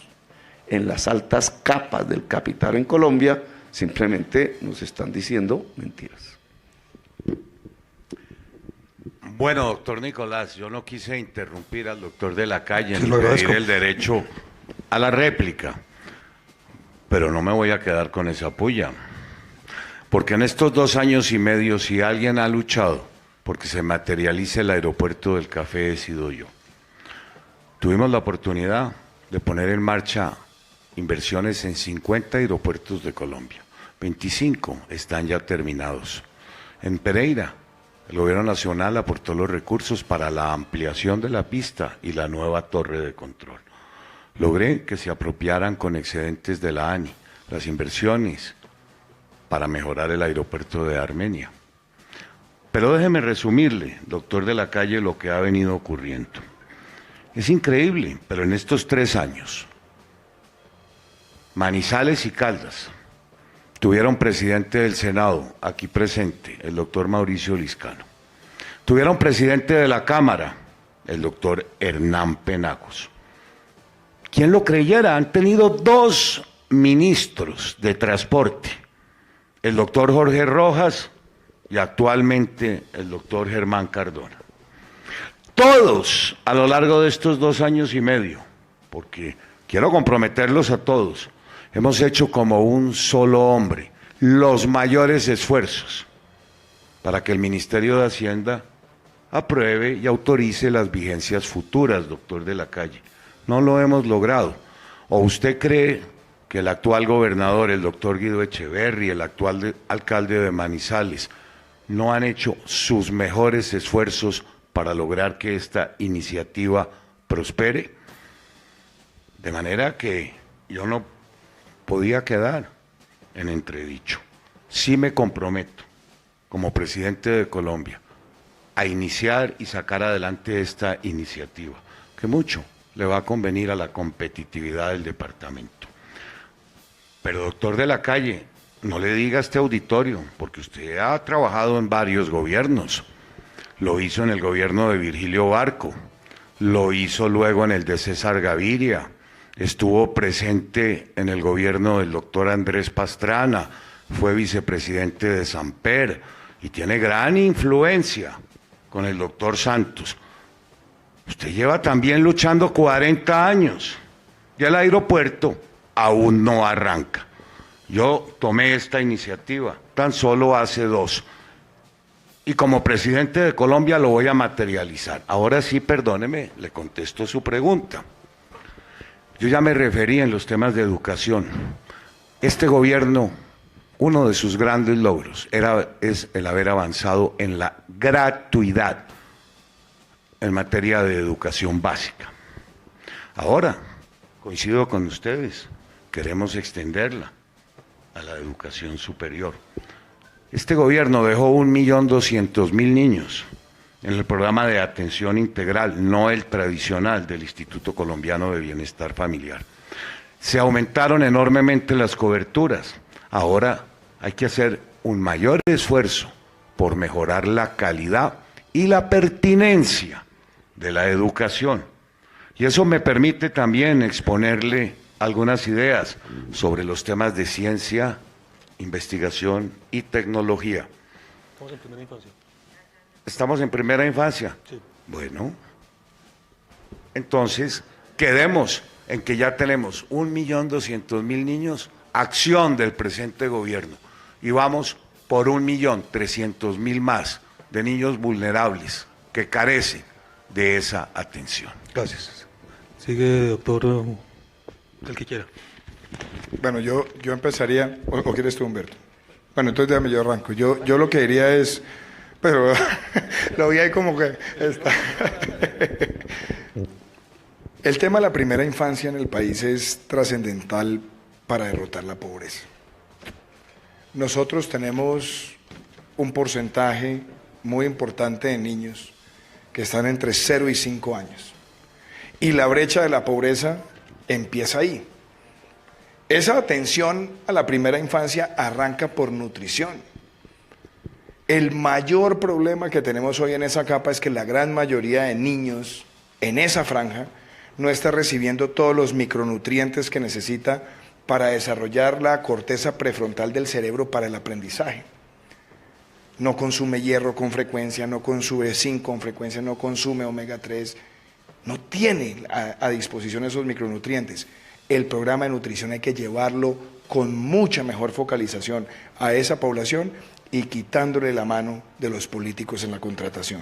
en las altas capas del capital en Colombia, simplemente nos están diciendo mentiras. Bueno, doctor Nicolás, yo no quise interrumpir al doctor de la calle ni pedir el derecho a la réplica, pero no me voy a quedar con esa puya, porque en estos 2 años y medio, si alguien ha luchado porque se materialice el aeropuerto del café, he sido yo. Tuvimos la oportunidad de poner en marcha inversiones en 50 aeropuertos de Colombia. 25 están ya terminados. En Pereira, el gobierno nacional aportó los recursos para la ampliación de la pista y la nueva torre de control. Logré que se apropiaran con excedentes de la ANI las inversiones para mejorar el aeropuerto de Armenia. Pero déjeme resumirle, doctor de la calle, lo que ha venido ocurriendo. Es increíble, pero en estos 3 años, Manizales y Caldas tuvieron presidente del Senado, aquí presente, el doctor Mauricio Liscano. Tuvieron presidente de la Cámara, el doctor Hernán Penagos. ¿Quién lo creyera? Han tenido 2 ministros de transporte, el doctor Jorge Rojas y actualmente el doctor Germán Cardona. Todos a lo largo de estos 2 años y medio, porque quiero comprometerlos a todos, hemos hecho como un solo hombre los mayores esfuerzos para que el Ministerio de Hacienda apruebe y autorice las vigencias futuras, doctor de la Calle. No lo hemos logrado. ¿O usted cree que el actual gobernador, el doctor Guido Echeverri, el actual alcalde de Manizales, no han hecho sus mejores esfuerzos para lograr que esta iniciativa prospere? De manera que yo no podía quedar en entredicho. Sí me comprometo, como presidente de Colombia, a iniciar y sacar adelante esta iniciativa, que mucho le va a convenir a la competitividad del departamento. Pero, doctor de la Calle, no le diga a este auditorio, porque usted ha trabajado en varios gobiernos. Lo hizo en el gobierno de Virgilio Barco, lo hizo luego en el de César Gaviria, estuvo presente en el gobierno del doctor Andrés Pastrana, fue vicepresidente de Samper y tiene gran influencia con el doctor Santos. Usted lleva también luchando 40 años y el aeropuerto aún no arranca. Yo tomé esta iniciativa tan solo hace 2 y como presidente de Colombia lo voy a materializar. Ahora sí, perdóneme, le contesto su pregunta. Yo ya me referí en los temas de educación. Este gobierno, uno de sus grandes logros es el haber avanzado en la gratuidad en materia de educación básica. Ahora, coincido con ustedes, queremos extenderla a la educación superior. Este gobierno dejó 1.200.000 niños en el programa de atención integral, no el tradicional del Instituto Colombiano de Bienestar Familiar. Se aumentaron enormemente las coberturas. Ahora hay que hacer un mayor esfuerzo por mejorar la calidad y la pertinencia de la educación. Y eso me permite también exponerle algunas ideas sobre los temas de ciencia, investigación y tecnología. Estamos en primera infancia. ¿Estamos en primera infancia? Sí. Bueno, entonces quedemos en que ya tenemos 1.200.000 niños, acción del presente gobierno, y vamos por 1.300.000 más de niños vulnerables que carecen de esa atención. Gracias. Sigue, doctor, el que quiera. Bueno, yo empezaría, o quieres tú, Humberto. Bueno, entonces déjame, yo arranco. Yo lo que diría es, pero lo vi ahí como que está. El tema de la primera infancia en el país es trascendental para derrotar la pobreza. Nosotros tenemos un porcentaje muy importante de niños que están entre 0 y 5 años. Y la brecha de la pobreza empieza ahí. Esa atención a la primera infancia arranca por nutrición. El mayor problema que tenemos hoy en esa capa es que la gran mayoría de niños en esa franja no está recibiendo todos los micronutrientes que necesita para desarrollar la corteza prefrontal del cerebro para el aprendizaje. No consume hierro con frecuencia, no consume zinc con frecuencia, no consume omega 3, no tiene a disposición esos micronutrientes. El programa de nutrición hay que llevarlo con mucha mejor focalización a esa población y quitándole la mano de los políticos en la contratación,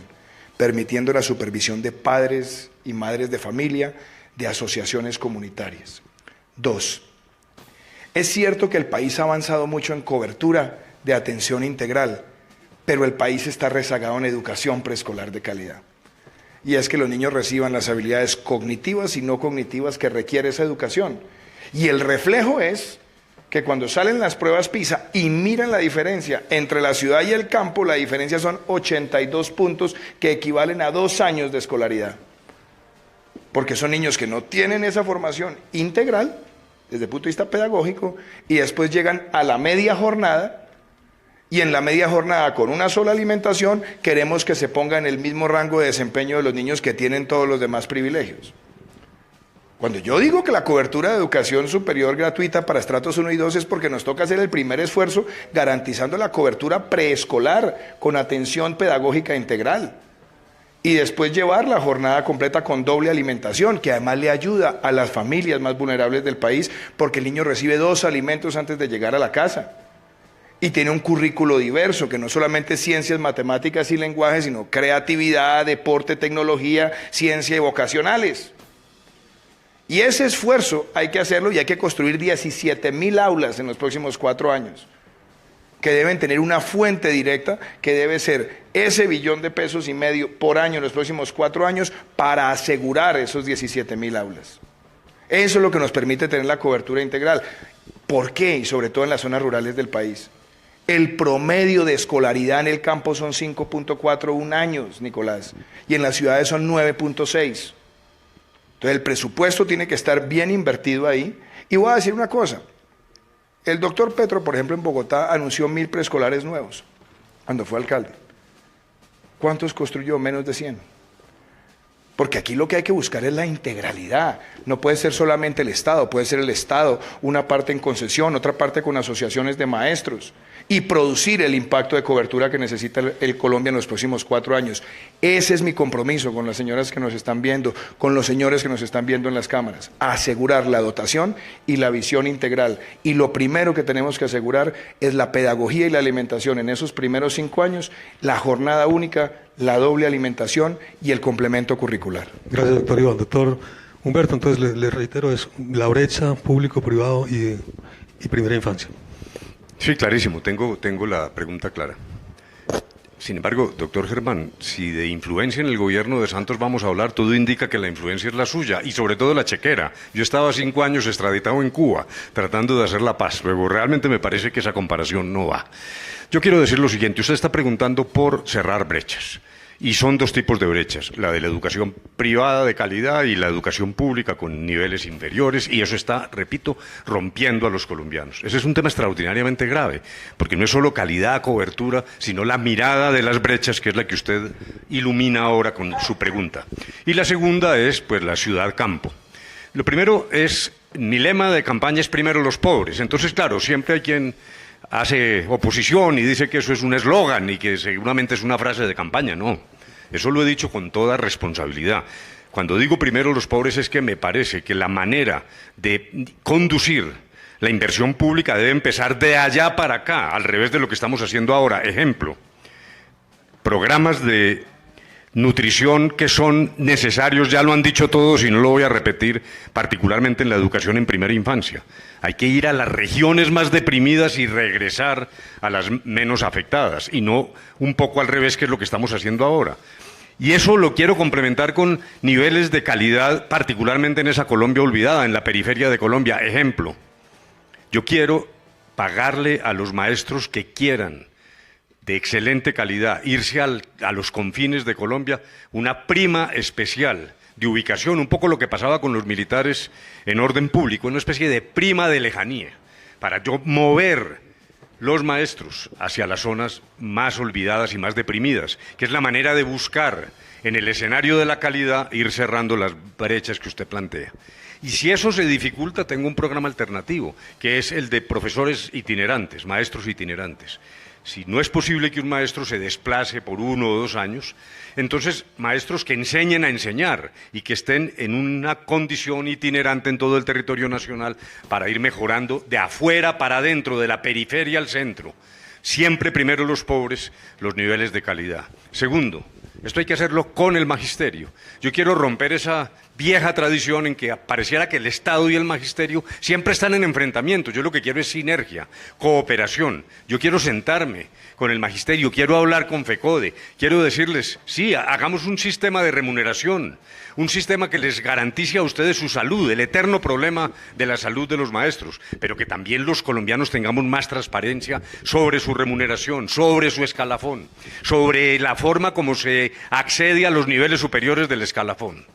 permitiendo la supervisión de padres y madres de familia, de asociaciones comunitarias. 2. Es cierto que el país ha avanzado mucho en cobertura de atención integral, pero el país está rezagado en educación preescolar de calidad. Y es que los niños reciban las habilidades cognitivas y no cognitivas que requiere esa educación. Y el reflejo es que cuando salen las pruebas PISA y miran la diferencia entre la ciudad y el campo, la diferencia son 82 puntos que equivalen a 2 años de escolaridad. Porque son niños que no tienen esa formación integral desde el punto de vista pedagógico y después llegan a la media jornada Y en la media jornada, con una sola alimentación, queremos que se ponga en el mismo rango de desempeño de los niños que tienen todos los demás privilegios. Cuando yo digo que la cobertura de educación superior gratuita para estratos 1 y 2 es porque nos toca hacer el primer esfuerzo garantizando la cobertura preescolar con atención pedagógica integral. Y después llevar la jornada completa con doble alimentación, que además le ayuda a las familias más vulnerables del país, porque el niño recibe 2 alimentos antes de llegar a la casa. Y tiene un currículo diverso, que no solamente es ciencias, matemáticas y lenguaje, sino creatividad, deporte, tecnología, ciencia y vocacionales. Y ese esfuerzo hay que hacerlo y hay que construir 17.000 aulas en los próximos 4 años, que deben tener una fuente directa, que debe ser ese $1,5 billones por año en los próximos 4 años para asegurar esos 17.000 aulas. Eso es lo que nos permite tener la cobertura integral. ¿Por qué? Y sobre todo en las zonas rurales del país. El promedio de escolaridad en el campo son 5.41 años, Nicolás, y en las ciudades son 9.6. Entonces el presupuesto tiene que estar bien invertido ahí. Y voy a decir una cosa, el doctor Petro, por ejemplo, en Bogotá anunció 1.000 preescolares nuevos cuando fue alcalde. ¿Cuántos construyó? Menos de 100. Porque aquí lo que hay que buscar es la integralidad. No puede ser solamente el Estado, puede ser el Estado, una parte en concesión, otra parte con asociaciones de maestros, y producir el impacto de cobertura que necesita el Colombia en los próximos 4 años. Ese es mi compromiso con las señoras que nos están viendo, con los señores que nos están viendo en las cámaras, asegurar la dotación y la visión integral. Y lo primero que tenemos que asegurar es la pedagogía y la alimentación en esos primeros 5 años, la jornada única, la doble alimentación y el complemento curricular. Gracias, doctor Iván. Doctor Humberto, entonces le reitero, es la brecha público-privado y primera infancia. Sí, clarísimo, tengo la pregunta clara. Sin embargo, doctor Germán, si de influencia en el gobierno de Santos vamos a hablar, todo indica que la influencia es la suya y sobre todo la chequera. Yo estaba 5 años extraditado en Cuba tratando de hacer la paz, luego realmente me parece que esa comparación no va. Yo quiero decir lo siguiente, usted está preguntando por cerrar brechas. Y son 2 tipos de brechas, la de la educación privada de calidad y la educación pública con niveles inferiores, y eso está, repito, rompiendo a los colombianos. Ese es un tema extraordinariamente grave, porque no es solo calidad, cobertura, sino la mirada de las brechas, que es la que usted ilumina ahora con su pregunta. Y la segunda es, pues, la ciudad-campo. Lo primero es, mi lema de campaña es primero los pobres. Entonces, claro, siempre hay quien hace oposición y dice que eso es un eslogan y que seguramente es una frase de campaña. No, eso lo he dicho con toda responsabilidad. Cuando digo primero los pobres es que me parece que la manera de conducir la inversión pública debe empezar de allá para acá, al revés de lo que estamos haciendo ahora. Ejemplo, programas de nutrición que son necesarios, ya lo han dicho todos y no lo voy a repetir, particularmente en la educación en primera infancia. Hay que ir a las regiones más deprimidas y regresar a las menos afectadas, y no un poco al revés, que es lo que estamos haciendo ahora. Y eso lo quiero complementar con niveles de calidad, particularmente en esa Colombia olvidada, en la periferia de Colombia. Ejemplo, yo quiero pagarle a los maestros que quieran, de excelente calidad, irse a los confines de Colombia, una prima especial de ubicación, un poco lo que pasaba con los militares en orden público, una especie de prima de lejanía, para yo mover los maestros hacia las zonas más olvidadas y más deprimidas, que es la manera de buscar en el escenario de la calidad ir cerrando las brechas que usted plantea. Y si eso se dificulta, tengo un programa alternativo, que es el de profesores itinerantes, maestros itinerantes. Si no es posible que un maestro se desplace por 1 o 2 años, entonces maestros que enseñen a enseñar y que estén en una condición itinerante en todo el territorio nacional para ir mejorando de afuera para adentro, de la periferia al centro. Siempre primero los pobres, los niveles de calidad. Segundo, esto hay que hacerlo con el magisterio. Yo quiero romper esa vieja tradición en que pareciera que el Estado y el magisterio siempre están en enfrentamiento. Yo lo que quiero es sinergia, cooperación. Yo quiero sentarme con el magisterio, quiero hablar con FECODE, quiero decirles, sí, hagamos un sistema de remuneración, un sistema que les garantice a ustedes su salud, el eterno problema de la salud de los maestros, pero que también los colombianos tengamos más transparencia sobre su remuneración, sobre su escalafón, sobre la forma como se que accede a los niveles superiores del escalafón.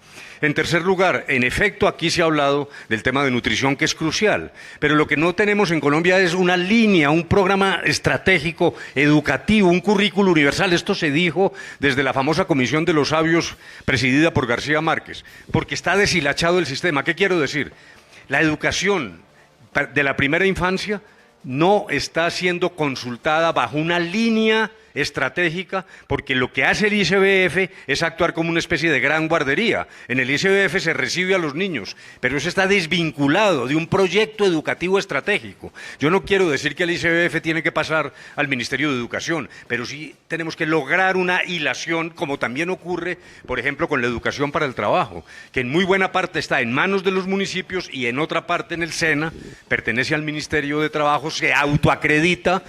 En tercer lugar, en efecto, aquí se ha hablado del tema de nutrición, que es crucial, pero lo que no tenemos en Colombia es una línea, un programa estratégico, educativo, un currículo universal. Esto se dijo desde la famosa Comisión de los Sabios, presidida por García Márquez, porque está deshilachado el sistema. ¿Qué quiero decir? La educación de la primera infancia no está siendo consultada bajo una línea estratégica, porque lo que hace el ICBF es actuar como una especie de gran guardería. En el ICBF se recibe a los niños, pero eso está desvinculado de un proyecto educativo estratégico. Yo no quiero decir que el ICBF tiene que pasar al Ministerio de Educación, pero sí tenemos que lograr una hilación, como también ocurre, por ejemplo, con la educación para el trabajo, que en muy buena parte está en manos de los municipios y en otra parte en el SENA, pertenece al Ministerio de Trabajo, se autoacredita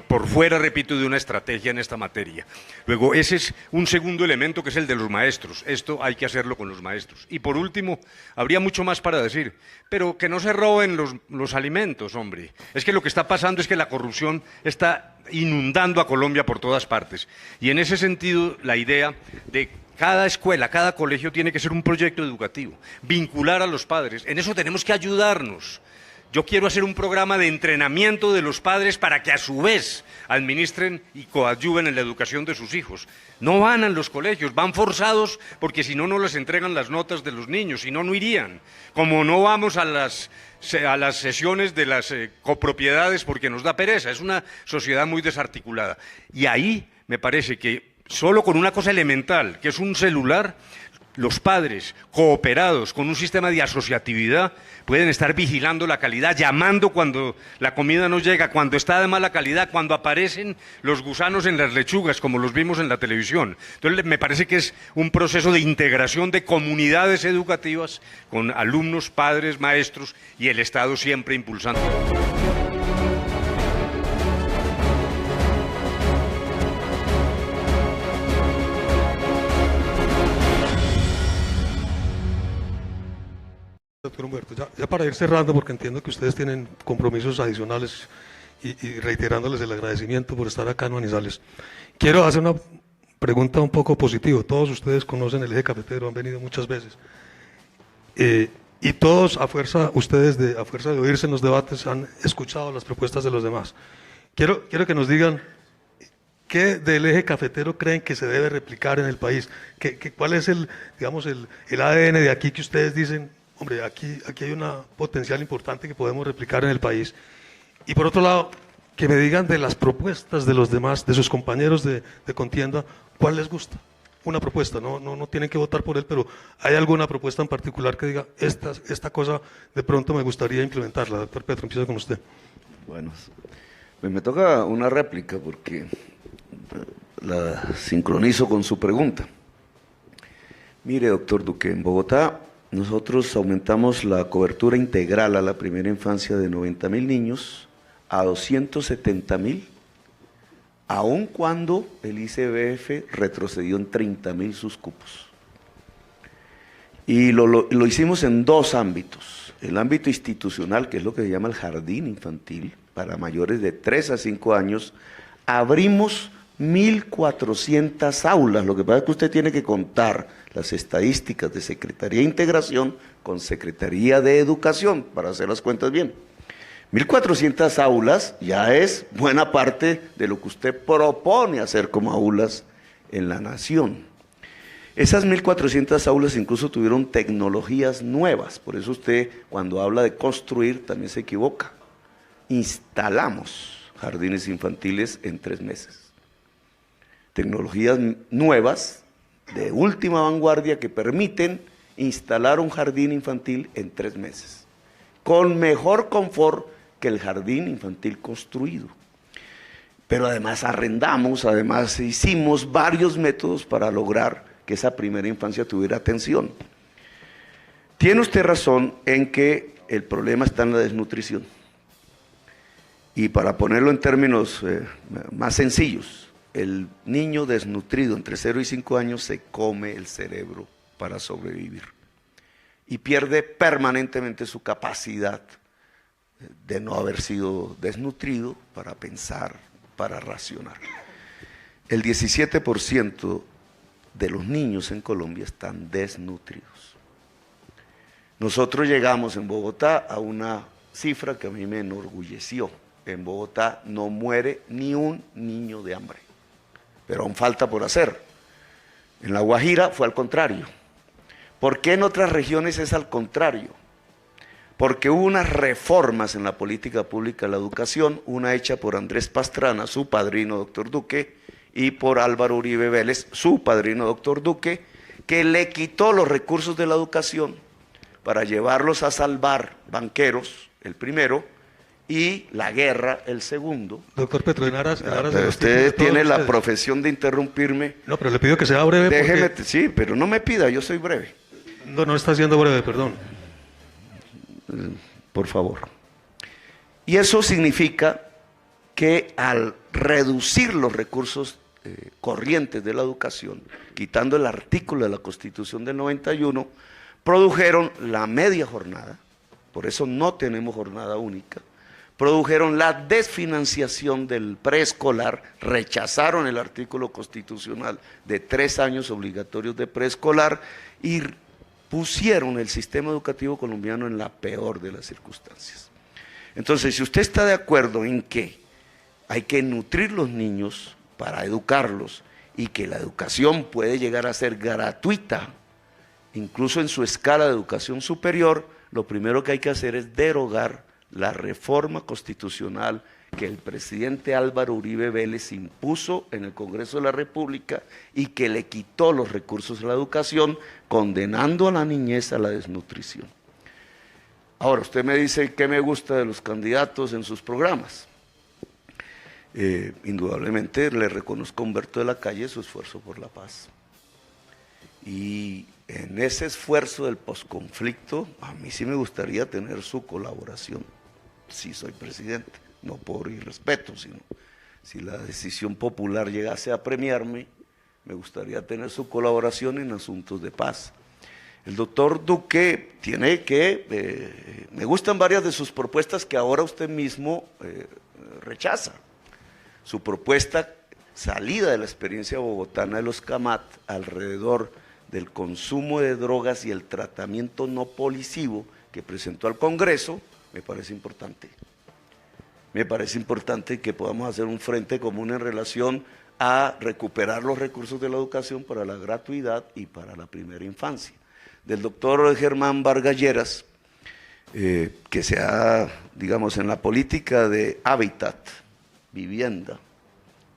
por fuera, repito, de una estrategia en esta materia. Luego, ese es un segundo elemento, que es el de los maestros. Esto hay que hacerlo con los maestros. Y por último, habría mucho más para decir, pero que no se roben los alimentos, hombre. Es que lo que está pasando es que la corrupción está inundando a Colombia por todas partes. Y en ese sentido, la idea de cada escuela, cada colegio tiene que ser un proyecto educativo, vincular a los padres. En eso tenemos que ayudarnos. Yo quiero hacer un programa de entrenamiento de los padres para que a su vez administren y coadyuven en la educación de sus hijos. No van a los colegios, van forzados porque si no, no les entregan las notas de los niños, si no, no irían. Como no vamos a las sesiones de las copropiedades porque nos da pereza, es una sociedad muy desarticulada. Y ahí me parece que solo con una cosa elemental, que es un celular, los padres, cooperados con un sistema de asociatividad, pueden estar vigilando la calidad, llamando cuando la comida no llega, cuando está de mala calidad, cuando aparecen los gusanos en las lechugas, como los vimos en la televisión. Entonces, me parece que es un proceso de integración de comunidades educativas con alumnos, padres, maestros y el Estado siempre impulsando. Doctor Humberto, ya para ir cerrando, porque entiendo que ustedes tienen compromisos adicionales y reiterándoles el agradecimiento por estar acá en Manizales, quiero hacer una pregunta un poco positiva. Todos ustedes conocen el eje cafetero, han venido muchas veces, y todos, a fuerza de oírse en los debates, han escuchado las propuestas de los demás. Quiero que nos digan qué del eje cafetero creen que se debe replicar en el país, cuál es el ADN de aquí que ustedes dicen, hombre, aquí hay una potencial importante que podemos replicar en el país. Y por otro lado, que me digan de las propuestas de los demás, de sus compañeros de contienda, ¿cuál les gusta? Una propuesta, no tienen que votar por él, pero ¿hay alguna propuesta en particular que diga, esta cosa de pronto me gustaría implementarla? Doctor Petro, empiezo con usted. Bueno, me toca una réplica porque la sincronizo con su pregunta. Mire, doctor Duque, en Bogotá nosotros aumentamos la cobertura integral a la primera infancia de 90.000 niños a 270.000, aun cuando el ICBF retrocedió en 30.000 sus cupos. Y lo hicimos en dos ámbitos. El ámbito institucional, que es lo que se llama el jardín infantil, para mayores de 3 a 5 años, abrimos 1.400 aulas. Lo que pasa es que usted tiene que contar las estadísticas de Secretaría de Integración con Secretaría de Educación para hacer las cuentas bien. 1.400 aulas ya es buena parte de lo que usted propone hacer como aulas en la nación. Esas 1.400 aulas incluso tuvieron tecnologías nuevas, por eso usted cuando habla de construir también se equivoca. Instalamos jardines infantiles en 3 meses. Tecnologías nuevas, de última vanguardia, que permiten instalar un jardín infantil en 3 meses, con mejor confort que el jardín infantil construido. Pero además arrendamos, además hicimos varios métodos para lograr que esa primera infancia tuviera atención. Tiene usted razón en que el problema está en la desnutrición. Y para ponerlo en términos más sencillos, el niño desnutrido entre 0 y 5 años se come el cerebro para sobrevivir y pierde permanentemente su capacidad de no haber sido desnutrido para pensar, para racionar. El 17% de los niños en Colombia están desnutridos. Nosotros llegamos en Bogotá a una cifra que a mí me enorgulleció. En Bogotá no muere ni un niño de hambre, pero aún falta por hacer. En La Guajira fue al contrario. ¿Por qué en otras regiones es al contrario? Porque hubo unas reformas en la política pública de la educación, una hecha por Andrés Pastrana, su padrino doctor Duque, y por Álvaro Uribe Vélez, su padrino doctor Duque, que le quitó los recursos de la educación para llevarlos a salvar banqueros, el primero, y la guerra, el segundo. Doctor Petro, en aras Pero de los usted títulos de tiene todos la ustedes. profesión de interrumpirme. No, pero le pido que sea breve Déjeme, porque... sí, pero no me pida, yo soy breve, No, no está siendo breve, perdón. por favor. Y eso significa que al reducir los recursos corrientes de la educación, quitando el artículo de la Constitución del 91, produjeron la media jornada, por eso no tenemos jornada única, produjeron la desfinanciación del preescolar, rechazaron el artículo constitucional de 3 años obligatorios de preescolar y pusieron el sistema educativo colombiano en la peor de las circunstancias. Entonces, si usted está de acuerdo en que hay que nutrir los niños para educarlos y que la educación puede llegar a ser gratuita, incluso en su escala de educación superior, lo primero que hay que hacer es derogar la reforma constitucional que el presidente Álvaro Uribe Vélez impuso en el Congreso de la República y que le quitó los recursos a la educación, condenando a la niñez a la desnutrición. Ahora, usted me dice qué me gusta de los candidatos en sus programas. Indudablemente le reconozco a Humberto de la Calle su esfuerzo por la paz. Y en ese esfuerzo del posconflicto, a mí sí me gustaría tener su colaboración, si soy presidente, no por irrespeto, sino si la decisión popular llegase a premiarme, me gustaría tener su colaboración en asuntos de paz. El doctor Duque tiene que, me gustan varias de sus propuestas que ahora usted mismo rechaza. Su propuesta salida de la experiencia bogotana de los CAMAT alrededor del consumo de drogas y el tratamiento no policivo que presentó al Congreso, me parece importante. Me parece importante que podamos hacer un frente común en relación a recuperar los recursos de la educación para la gratuidad y para la primera infancia. Del doctor Germán Vargas Lleras, que se ha, digamos, en la política de hábitat, vivienda,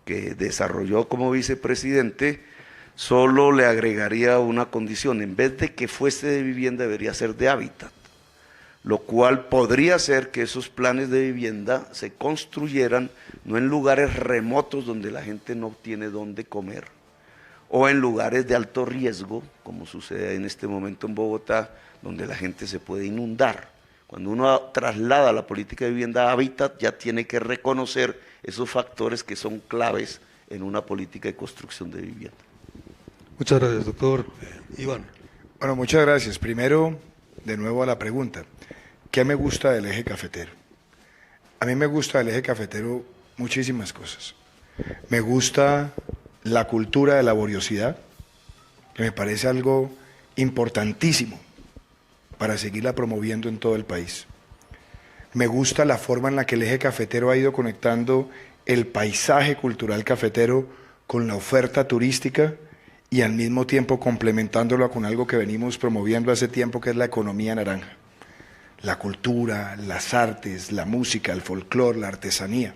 que desarrolló como vicepresidente, solo le agregaría una condición: en vez de que fuese de vivienda, debería ser de hábitat, lo cual podría ser que esos planes de vivienda se construyeran no en lugares remotos donde la gente no tiene dónde comer, o en lugares de alto riesgo, como sucede en este momento en Bogotá, donde la gente se puede inundar. Cuando uno traslada la política de vivienda a hábitat, ya tiene que reconocer esos factores que son claves en una política de construcción de vivienda. Muchas gracias, doctor. Iván. Bueno, muchas gracias. Primero, de nuevo a la pregunta, ¿qué me gusta del eje cafetero? A mí me gusta del eje cafetero muchísimas cosas. Me gusta la cultura de laboriosidad, que me parece algo importantísimo para seguirla promoviendo en todo el país. Me gusta la forma en la que el eje cafetero ha ido conectando el paisaje cultural cafetero con la oferta turística y al mismo tiempo complementándolo con algo que venimos promoviendo hace tiempo, que es la economía naranja. La cultura, las artes, la música, el folclore, la artesanía.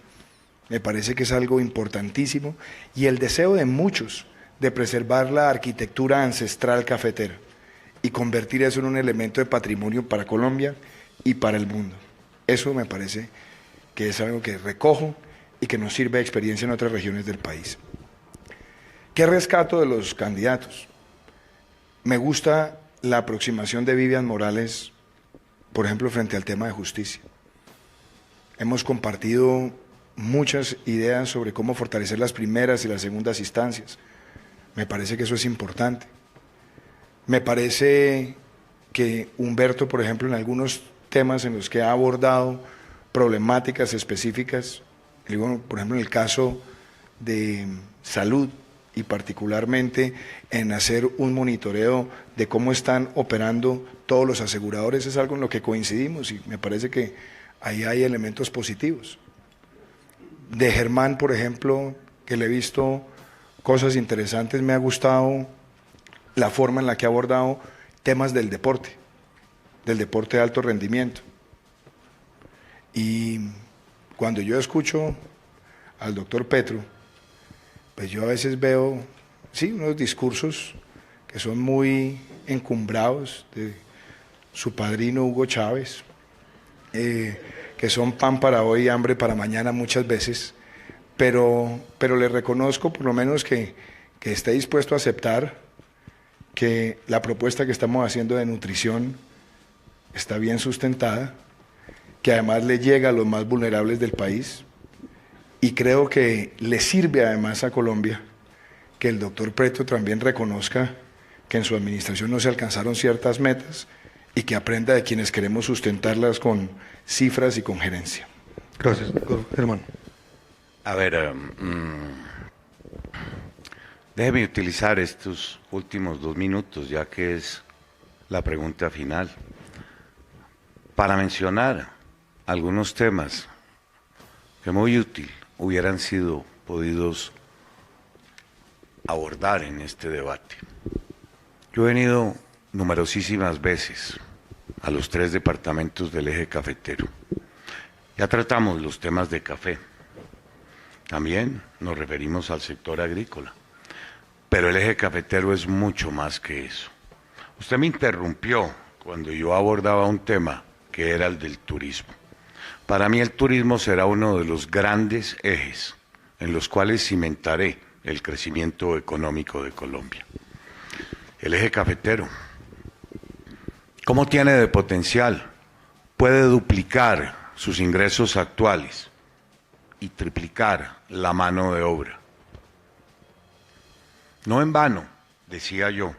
Me parece que es algo importantísimo y el deseo de muchos de preservar la arquitectura ancestral cafetera y convertir eso en un elemento de patrimonio para Colombia y para el mundo. Eso me parece que es algo que recojo y que nos sirve de experiencia en otras regiones del país. ¿Qué rescato de los candidatos? Me gusta la aproximación de Vivian Morales, por ejemplo, frente al tema de justicia. Hemos compartido muchas ideas sobre cómo fortalecer las primeras y las segundas instancias. Me parece que eso es importante. Me parece que Humberto, por ejemplo, en algunos temas en los que ha abordado problemáticas específicas, por ejemplo, en el caso de salud y particularmente en hacer un monitoreo de cómo están operando todos los aseguradores, es algo en lo que coincidimos y me parece que ahí hay elementos positivos. De Germán, por ejemplo, que le he visto cosas interesantes, me ha gustado la forma en la que ha abordado temas del deporte de alto rendimiento. Y cuando yo escucho al doctor Petro, pues yo a veces veo, sí, unos discursos que son muy encumbrados de su padrino Hugo Chávez, que son pan para hoy y hambre para mañana muchas veces, pero le reconozco por lo menos que esté dispuesto a aceptar que la propuesta que estamos haciendo de nutrición está bien sustentada, que además le llega a los más vulnerables del país, y creo que le sirve además a Colombia que el doctor Petro también reconozca que en su administración no se alcanzaron ciertas metas y que aprenda de quienes queremos sustentarlas con cifras y con gerencia. Gracias, doctor Germán. A ver, déjeme utilizar estos últimos 2 minutos, ya que es la pregunta final, para mencionar algunos temas que muy útil hubieran sido podidos abordar en este debate. Yo he venido numerosísimas veces a los 3 departamentos del eje cafetero. Ya tratamos los temas de café. También nos referimos al sector agrícola. Pero el eje cafetero es mucho más que eso. Usted me interrumpió cuando yo abordaba un tema que era el del turismo. Para mí el turismo será uno de los grandes ejes en los cuales cimentaré el crecimiento económico de Colombia. El eje cafetero, ¿cómo tiene de potencial? Puede duplicar sus ingresos actuales y triplicar la mano de obra. No en vano, decía yo,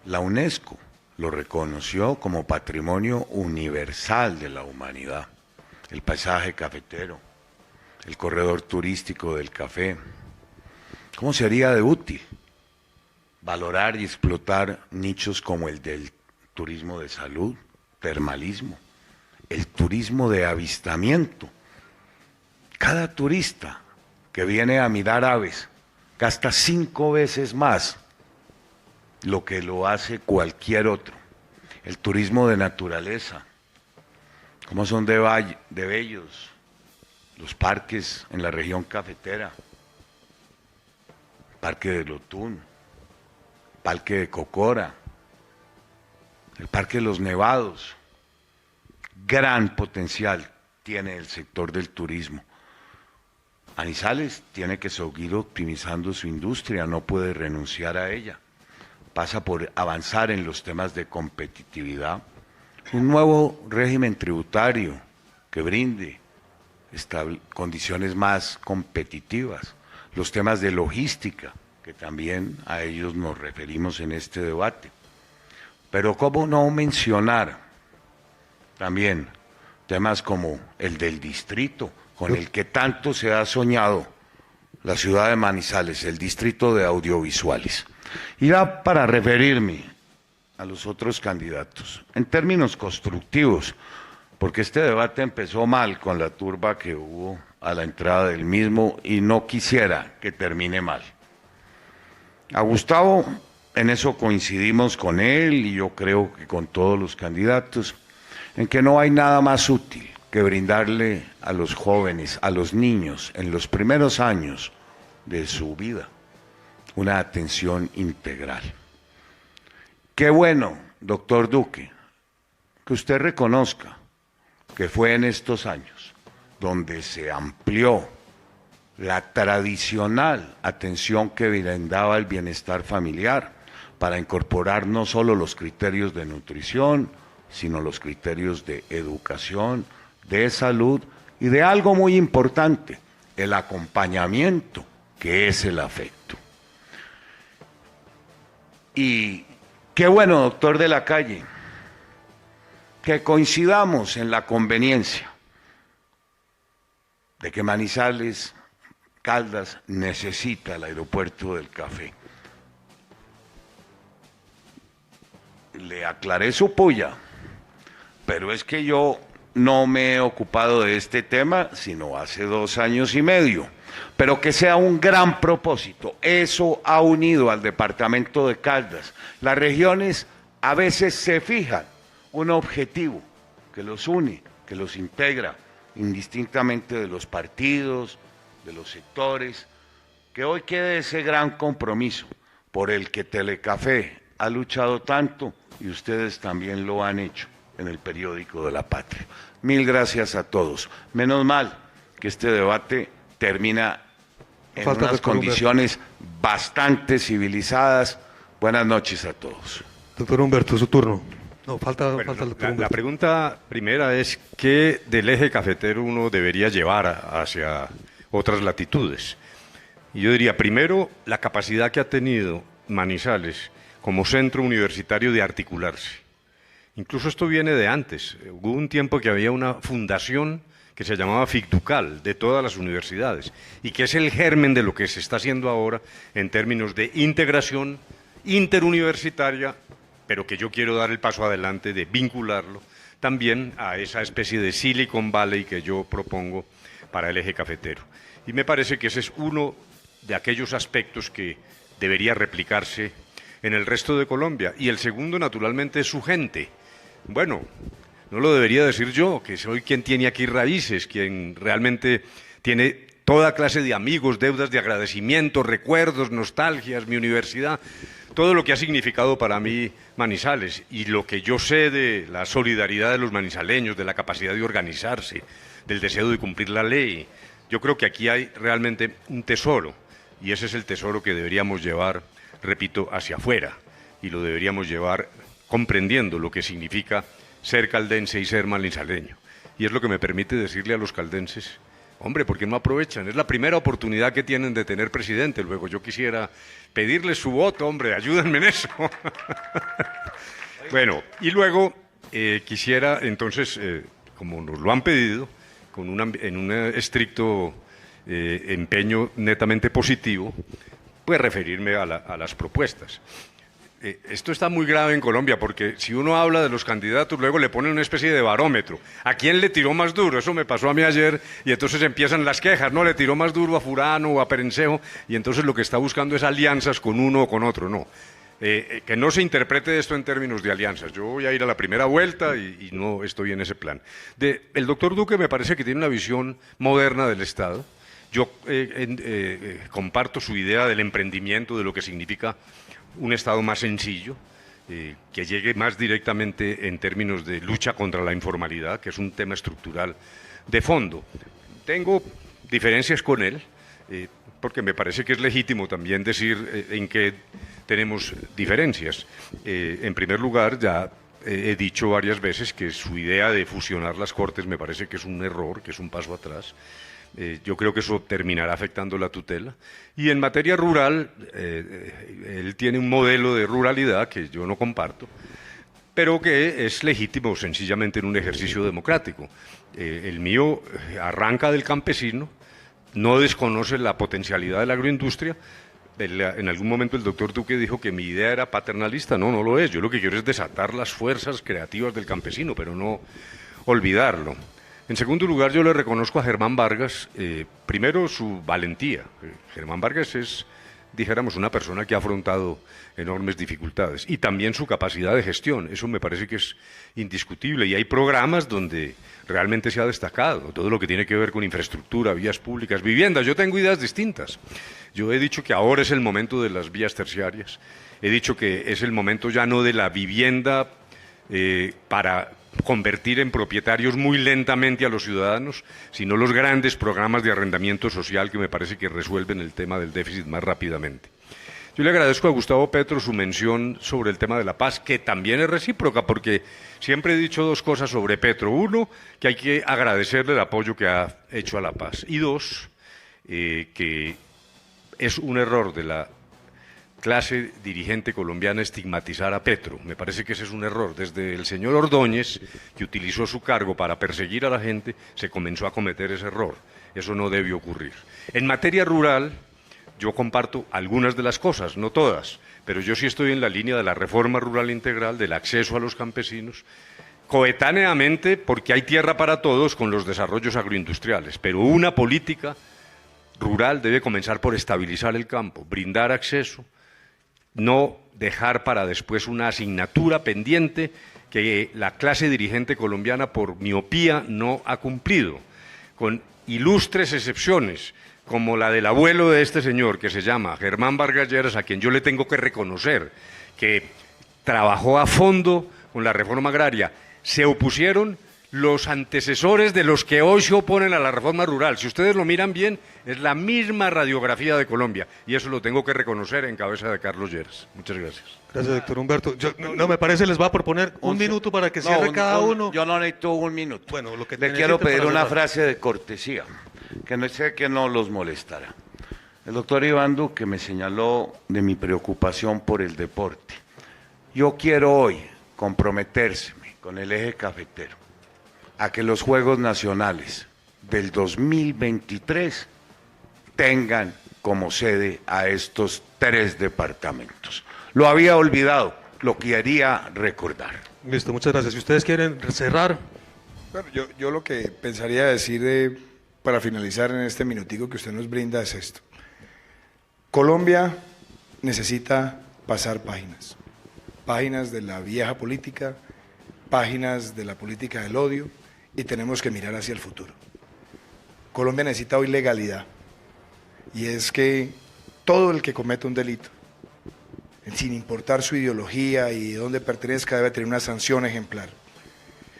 la UNESCO lo reconoció como patrimonio universal de la humanidad. El paisaje cafetero, el corredor turístico del café. ¿Cómo sería de útil valorar y explotar nichos como el del turismo de salud, termalismo, el turismo de avistamiento? Cada turista que viene a mirar aves gasta 5 veces más lo que lo hace cualquier otro. El turismo de naturaleza, cómo son de bellos los parques en la región cafetera, el Parque de Lotún, el Parque de Cocora, el Parque de los Nevados. Gran potencial tiene el sector del turismo. Manizales tiene que seguir optimizando su industria, no puede renunciar a ella. Pasa por avanzar en los temas de competitividad, un nuevo régimen tributario que brinde condiciones más competitivas, los temas de logística, que también a ellos nos referimos en este debate. Pero cómo no mencionar también temas como el del distrito, con el que tanto se ha soñado la ciudad de Manizales, el distrito de audiovisuales. Y ya para referirme a los otros candidatos, en términos constructivos, porque este debate empezó mal con la turba que hubo a la entrada del mismo y no quisiera que termine mal. A Gustavo, en eso coincidimos con él y yo creo que con todos los candidatos, en que no hay nada más útil que brindarle a los jóvenes, a los niños, en los primeros años de su vida, una atención integral. Qué bueno, doctor Duque, que usted reconozca que fue en estos años donde se amplió la tradicional atención que brindaba el bienestar familiar para incorporar no solo los criterios de nutrición, sino los criterios de educación, de salud y de algo muy importante, el acompañamiento, que es el afecto. Y qué bueno, doctor de la Calle, que coincidamos en la conveniencia de que Manizales Caldas necesita el aeropuerto del café. Le aclaré su puya, pero es que yo no me he ocupado de este tema sino hace 2 años y medio, pero que sea un gran propósito. Eso ha unido al departamento de Caldas. Las regiones a veces se fijan un objetivo que los une, que los integra, indistintamente de los partidos, de los sectores, que hoy quede ese gran compromiso por el que Telecafé ha luchado tanto y ustedes también lo han hecho en el periódico de La Patria. Mil gracias a todos. Menos mal que este debate termina en unas condiciones bastante civilizadas. Buenas noches a todos. Doctor Humberto, su turno. No, falta el doctor Humberto. La pregunta primera es ¿qué del eje cafetero uno debería llevar hacia otras latitudes? Y yo diría, primero, la capacidad que ha tenido Manizales como centro universitario de articularse. Incluso esto viene de antes. Hubo un tiempo que había una fundación que se llamaba FICDUCAL, de todas las universidades, y que es el germen de lo que se está haciendo ahora en términos de integración interuniversitaria, pero que yo quiero dar el paso adelante de vincularlo también a esa especie de Silicon Valley que yo propongo para el eje cafetero. Y me parece que ese es uno de aquellos aspectos que debería replicarse en el resto de Colombia. Y el segundo, naturalmente, es su gente. Bueno, no lo debería decir yo, que soy quien tiene aquí raíces, quien realmente tiene toda clase de amigos, deudas de agradecimiento, recuerdos, nostalgias, mi universidad, todo lo que ha significado para mí Manizales y lo que yo sé de la solidaridad de los manizaleños, de la capacidad de organizarse, del deseo de cumplir la ley. Yo creo que aquí hay realmente un tesoro y ese es el tesoro que deberíamos llevar, repito, hacia afuera y lo deberíamos llevar comprendiendo lo que significa ser caldense y ser manizaleño. Y es lo que me permite decirle a los caldenses, hombre, ¿por qué no aprovechan? Es la primera oportunidad que tienen de tener presidente. Luego yo quisiera pedirles su voto, hombre, ayúdenme en eso. Bueno, y luego quisiera entonces, como nos lo han pedido, en un estricto empeño netamente positivo, pues referirme a las propuestas. Esto está muy grave en Colombia porque si uno habla de los candidatos luego le ponen una especie de barómetro. ¿A quién le tiró más duro? Eso me pasó a mí ayer y entonces empiezan las quejas, ¿no? Le tiró más duro a Furano o a Perencejo y entonces lo que está buscando es alianzas con uno o con otro, no. Que no se interprete esto en términos de alianzas. Yo voy a ir a la primera vuelta y no estoy en ese plan. El doctor Duque me parece que tiene una visión moderna del Estado. Yo comparto su idea del emprendimiento, de lo que significa un Estado más sencillo, que llegue más directamente en términos de lucha contra la informalidad, que es un tema estructural de fondo. Tengo diferencias con él, porque me parece que es legítimo también decir en qué tenemos diferencias. En primer lugar, ya he dicho varias veces que su idea de fusionar las Cortes me parece que es un error, que es un paso atrás. Yo creo que eso terminará afectando la tutela. Y en materia rural, él tiene un modelo de ruralidad que yo no comparto, pero que es legítimo sencillamente en un ejercicio democrático. El mío arranca del campesino, no desconoce la potencialidad de la agroindustria. En algún momento el doctor Duque dijo que mi idea era paternalista. No, no lo es. Yo lo que quiero es desatar las fuerzas creativas del campesino, pero no olvidarlo. En segundo lugar, yo le reconozco a Germán Vargas, primero, su valentía. Germán Vargas es, dijéramos, una persona que ha afrontado enormes dificultades y también su capacidad de gestión. Eso me parece que es indiscutible y hay programas donde realmente se ha destacado, todo lo que tiene que ver con infraestructura, vías públicas, viviendas. Yo tengo ideas distintas. Yo he dicho que ahora es el momento de las vías terciarias, he dicho que es el momento ya no de la vivienda para convertir en propietarios muy lentamente a los ciudadanos, sino los grandes programas de arrendamiento social que me parece que resuelven el tema del déficit más rápidamente. Yo le agradezco a Gustavo Petro su mención sobre el tema de la paz, que también es recíproca, porque siempre he dicho dos cosas sobre Petro. Uno, que hay que agradecerle el apoyo que ha hecho a la paz. Y dos, que es un error de la clase dirigente colombiana estigmatizar a Petro. Me parece que ese es un error. Desde el señor Ordóñez, que utilizó su cargo para perseguir a la gente, se comenzó a cometer ese error. Eso no debe ocurrir. En materia rural, yo comparto algunas de las cosas, no todas, pero yo sí estoy en la línea de la reforma rural integral, del acceso a los campesinos, coetáneamente, porque hay tierra para todos con los desarrollos agroindustriales, pero una política rural debe comenzar por estabilizar el campo, brindar acceso, no dejar para después una asignatura pendiente que la clase dirigente colombiana por miopía no ha cumplido, con ilustres excepciones, como la del abuelo de este señor, que se llama Germán Vargas Lleras, a quien yo le tengo que reconocer que trabajó a fondo con la reforma agraria. Se opusieron los antecesores de los que hoy se oponen a la reforma rural. Si ustedes lo miran bien, es la misma radiografía de Colombia, y eso lo tengo que reconocer en cabeza de Carlos Lleras. Muchas gracias. Gracias, doctor Humberto. No me parece, les va a proponer un minuto para que cierre cada uno. Yo no necesito un minuto. Bueno, lo que le quiero pedir una frase de cortesía, que no sé que no los molestará. El doctor Iván Duque me señaló de mi preocupación por el deporte. Yo quiero hoy comprometérseme con el eje cafetero a que los Juegos Nacionales del 2023 tengan como sede a estos 3 departamentos. Lo había olvidado, lo quería recordar. Listo, muchas gracias. Si ustedes quieren cerrar. Bueno, yo lo que pensaría decir para finalizar en este minutico que usted nos brinda es esto. Colombia necesita pasar páginas, páginas de la vieja política, páginas de la política del odio, y tenemos que mirar hacia el futuro. Colombia necesita hoy legalidad, y es que todo el que cometa un delito, sin importar su ideología y de dónde pertenezca, debe tener una sanción ejemplar.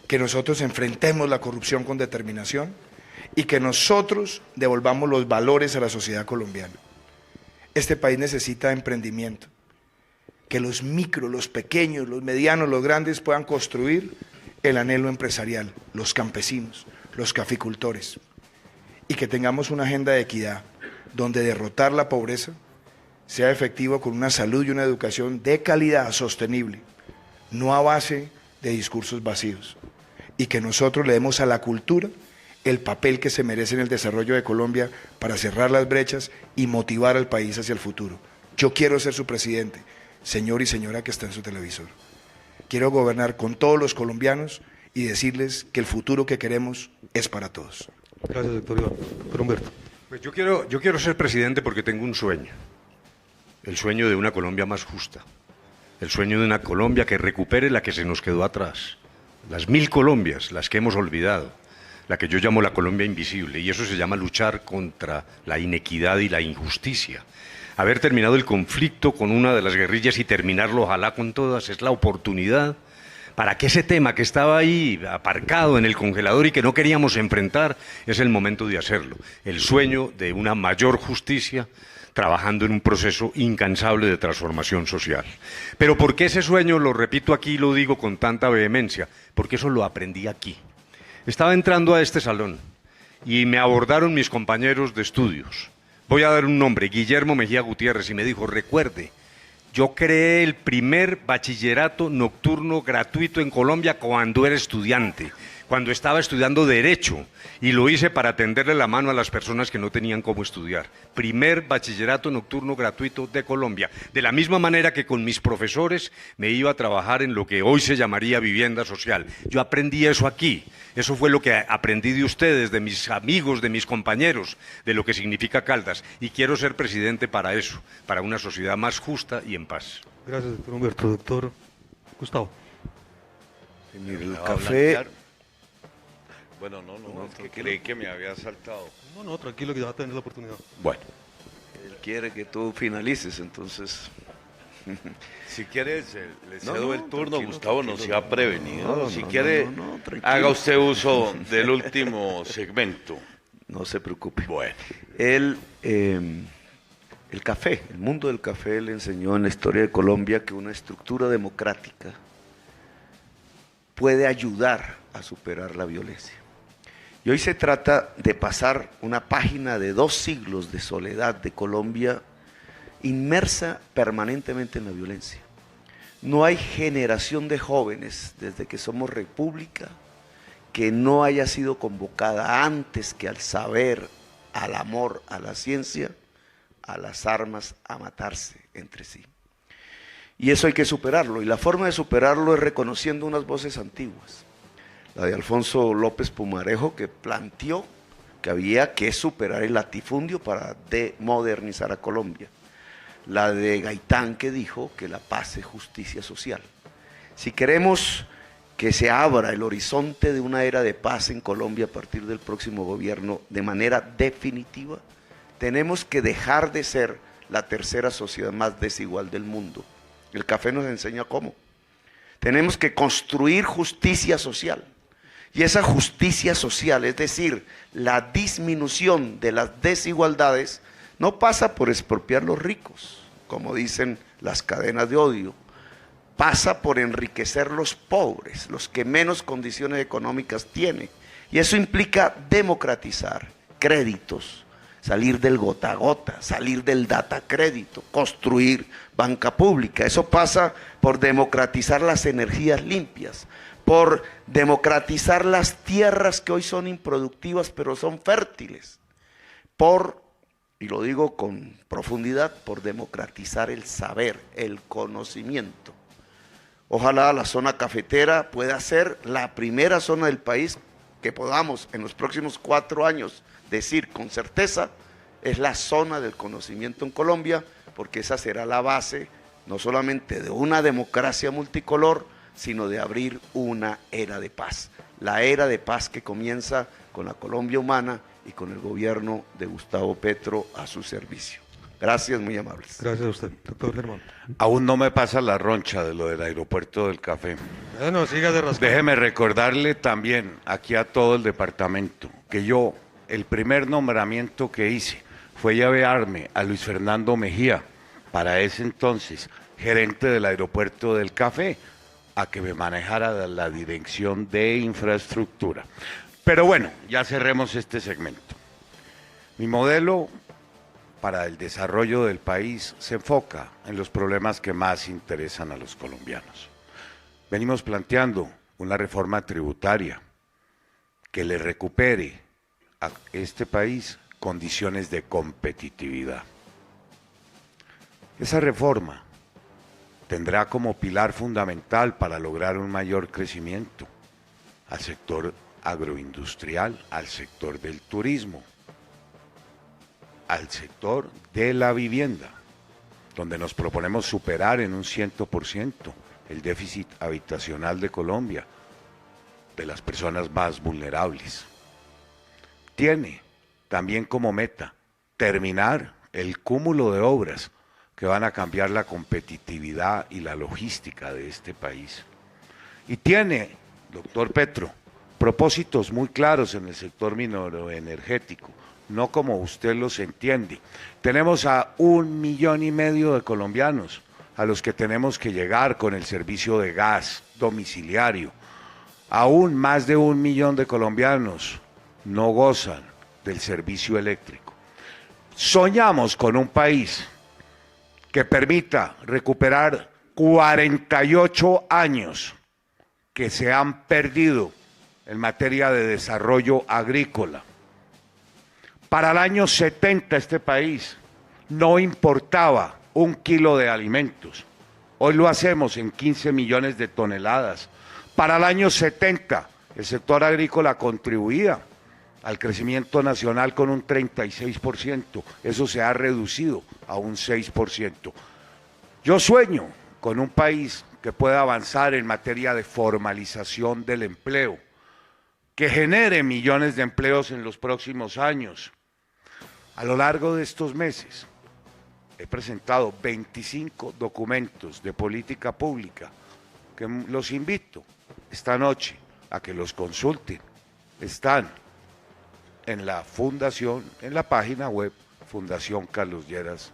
Que nosotros enfrentemos la corrupción con determinación y que nosotros devolvamos los valores a la sociedad colombiana. Este país necesita emprendimiento, que los micros, los pequeños, los medianos, los grandes puedan construir el anhelo empresarial, los campesinos, los caficultores, y que tengamos una agenda de equidad donde derrotar la pobreza sea efectivo con una salud y una educación de calidad sostenible, no a base de discursos vacíos, y que nosotros le demos a la cultura el papel que se merece en el desarrollo de Colombia para cerrar las brechas y motivar al país hacia el futuro. Yo quiero ser su presidente, señor y señora que está en su televisor. Quiero gobernar con todos los colombianos y decirles que el futuro que queremos es para todos. Gracias, doctor Iván. Doctor Humberto. Pues yo quiero ser presidente porque tengo un sueño, el sueño de una Colombia más justa, el sueño de una Colombia que recupere la que se nos quedó atrás, las 1000 Colombias, las que hemos olvidado, la que yo llamo la Colombia invisible, y eso se llama luchar contra la inequidad y la injusticia. Haber terminado el conflicto con una de las guerrillas y terminarlo ojalá con todas es la oportunidad para que ese tema que estaba ahí aparcado en el congelador y que no queríamos enfrentar, es el momento de hacerlo. El sueño de una mayor justicia, trabajando en un proceso incansable de transformación social. Pero ¿por qué ese sueño, lo repito aquí y lo digo con tanta vehemencia? Porque eso lo aprendí aquí. Estaba entrando a este salón y me abordaron mis compañeros de estudios. Voy a dar un nombre, Guillermo Mejía Gutiérrez, y me dijo, recuerde, yo creé el primer bachillerato nocturno gratuito en Colombia cuando era estudiante, cuando estaba estudiando Derecho, y lo hice para tenderle la mano a las personas que no tenían cómo estudiar. Primer bachillerato nocturno gratuito de Colombia. De la misma manera que con mis profesores me iba a trabajar en lo que hoy se llamaría vivienda social. Yo aprendí eso aquí. Eso fue lo que aprendí de ustedes, de mis amigos, de mis compañeros, de lo que significa Caldas. Y quiero ser presidente para eso, para una sociedad más justa y en paz. Gracias, doctor Humberto. Doctor Gustavo. Sí, mire, el café... Bueno, no, es que creí que me había saltado. No, tranquilo que ya va a tener la oportunidad. Bueno, él quiere que tú finalices, entonces... Si quiere, le cedo No, el turno, tranquilo, Gustavo tranquilo. nos ha prevenido. No, si no, quiere, no, tranquilo. haga usted uso del último segmento. No se preocupe. Bueno. Él, el café, el mundo del café le enseñó en la historia de Colombia que una estructura democrática puede ayudar a superar la violencia. Y hoy se trata de pasar una página de 2 siglos de soledad de Colombia inmersa permanentemente en la violencia. No hay generación de jóvenes desde que somos república que no haya sido convocada antes que al saber, al amor, a la ciencia, a las armas, a matarse entre sí. Y eso hay que superarlo, y la forma de superarlo es reconociendo unas voces antiguas. La de Alfonso López Pumarejo, que planteó que había que superar el latifundio para modernizar a Colombia. La de Gaitán, que dijo que la paz es justicia social. Si queremos que se abra el horizonte de una era de paz en Colombia a partir del próximo gobierno de manera definitiva, tenemos que dejar de ser la tercera sociedad más desigual del mundo. El café nos enseña cómo. Tenemos que construir justicia social. Y esa justicia social, es decir, la disminución de las desigualdades, no pasa por expropiar los ricos, como dicen las cadenas de odio. Pasa por enriquecer los pobres, los que menos condiciones económicas tienen. Y eso implica democratizar créditos, salir del gota a gota, salir del data crédito, construir banca pública. Eso pasa por democratizar las energías limpias, por democratizar las tierras que hoy son improductivas pero son fértiles, y lo digo con profundidad, por democratizar el saber, el conocimiento. Ojalá la zona cafetera pueda ser la primera zona del país que podamos en los próximos 4 años decir con certeza, es la zona del conocimiento en Colombia, porque esa será la base no solamente de una democracia multicolor, sino de abrir una era de paz. La era de paz que comienza con la Colombia humana y con el gobierno de Gustavo Petro a su servicio. Gracias, muy amables. Gracias a usted, doctor Germán. Aún no me pasa la roncha de lo del aeropuerto del café. Bueno, siga de rascar. Déjeme recordarle también aquí a todo el departamento que yo, el primer nombramiento que hice fue llevarme a Luis Fernando Mejía, para ese entonces gerente del aeropuerto del café, a que me manejara la dirección de infraestructura. Pero bueno, ya cerremos este segmento. Mi modelo para el desarrollo del país se enfoca en los problemas que más interesan a los colombianos. Venimos planteando una reforma tributaria que le recupere a este país condiciones de competitividad. Esa reforma tendrá como pilar fundamental para lograr un mayor crecimiento al sector agroindustrial, al sector del turismo, al sector de la vivienda, donde nos proponemos superar en un 100% el déficit habitacional de Colombia, de las personas más vulnerables. Tiene también como meta terminar el cúmulo de obras que van a cambiar la competitividad y la logística de este país. Y tiene, doctor Petro, propósitos muy claros en el sector mineroenergético, no como usted los entiende. Tenemos a 1,5 millones de colombianos a los que tenemos que llegar con el servicio de gas domiciliario. Aún más de 1 millón de colombianos no gozan del servicio eléctrico. Soñamos con un país que permita recuperar 48 años que se han perdido en materia de desarrollo agrícola. Para el año 70 este país no importaba 1 kilo de alimentos. Hoy lo hacemos en 15 millones de toneladas. Para el año 70 el sector agrícola contribuía al crecimiento nacional con un 36%. Eso se ha reducido a un 6%. Yo sueño con un país que pueda avanzar en materia de formalización del empleo, que genere millones de empleos en los próximos años. A lo largo de estos meses he presentado 25 documentos de política pública que los invito esta noche a que los consulten. Están en la fundación, en la página web Fundación Carlos Lleras.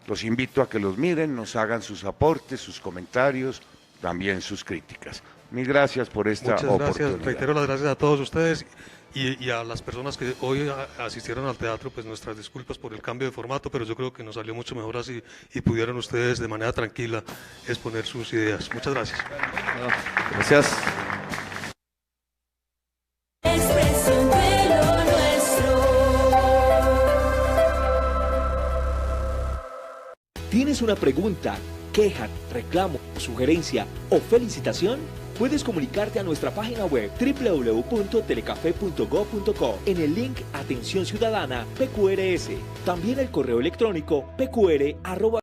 Los invito a que los miren, nos hagan sus aportes, sus comentarios, también sus críticas. Mil gracias por esta oportunidad. Muchas gracias, reitero las gracias a todos ustedes Y a las personas que hoy asistieron al teatro, pues nuestras disculpas por el cambio de formato, pero yo creo que nos salió mucho mejor así y pudieron ustedes de manera tranquila exponer sus ideas. Muchas gracias. Gracias. Expresión de lo nuestro. ¿Tienes una pregunta, queja, reclamo, sugerencia o felicitación? Puedes comunicarte a nuestra página web www.telecafe.go.co en el link Atención Ciudadana PQRS. También el correo electrónico pqr@telecafe.go.co.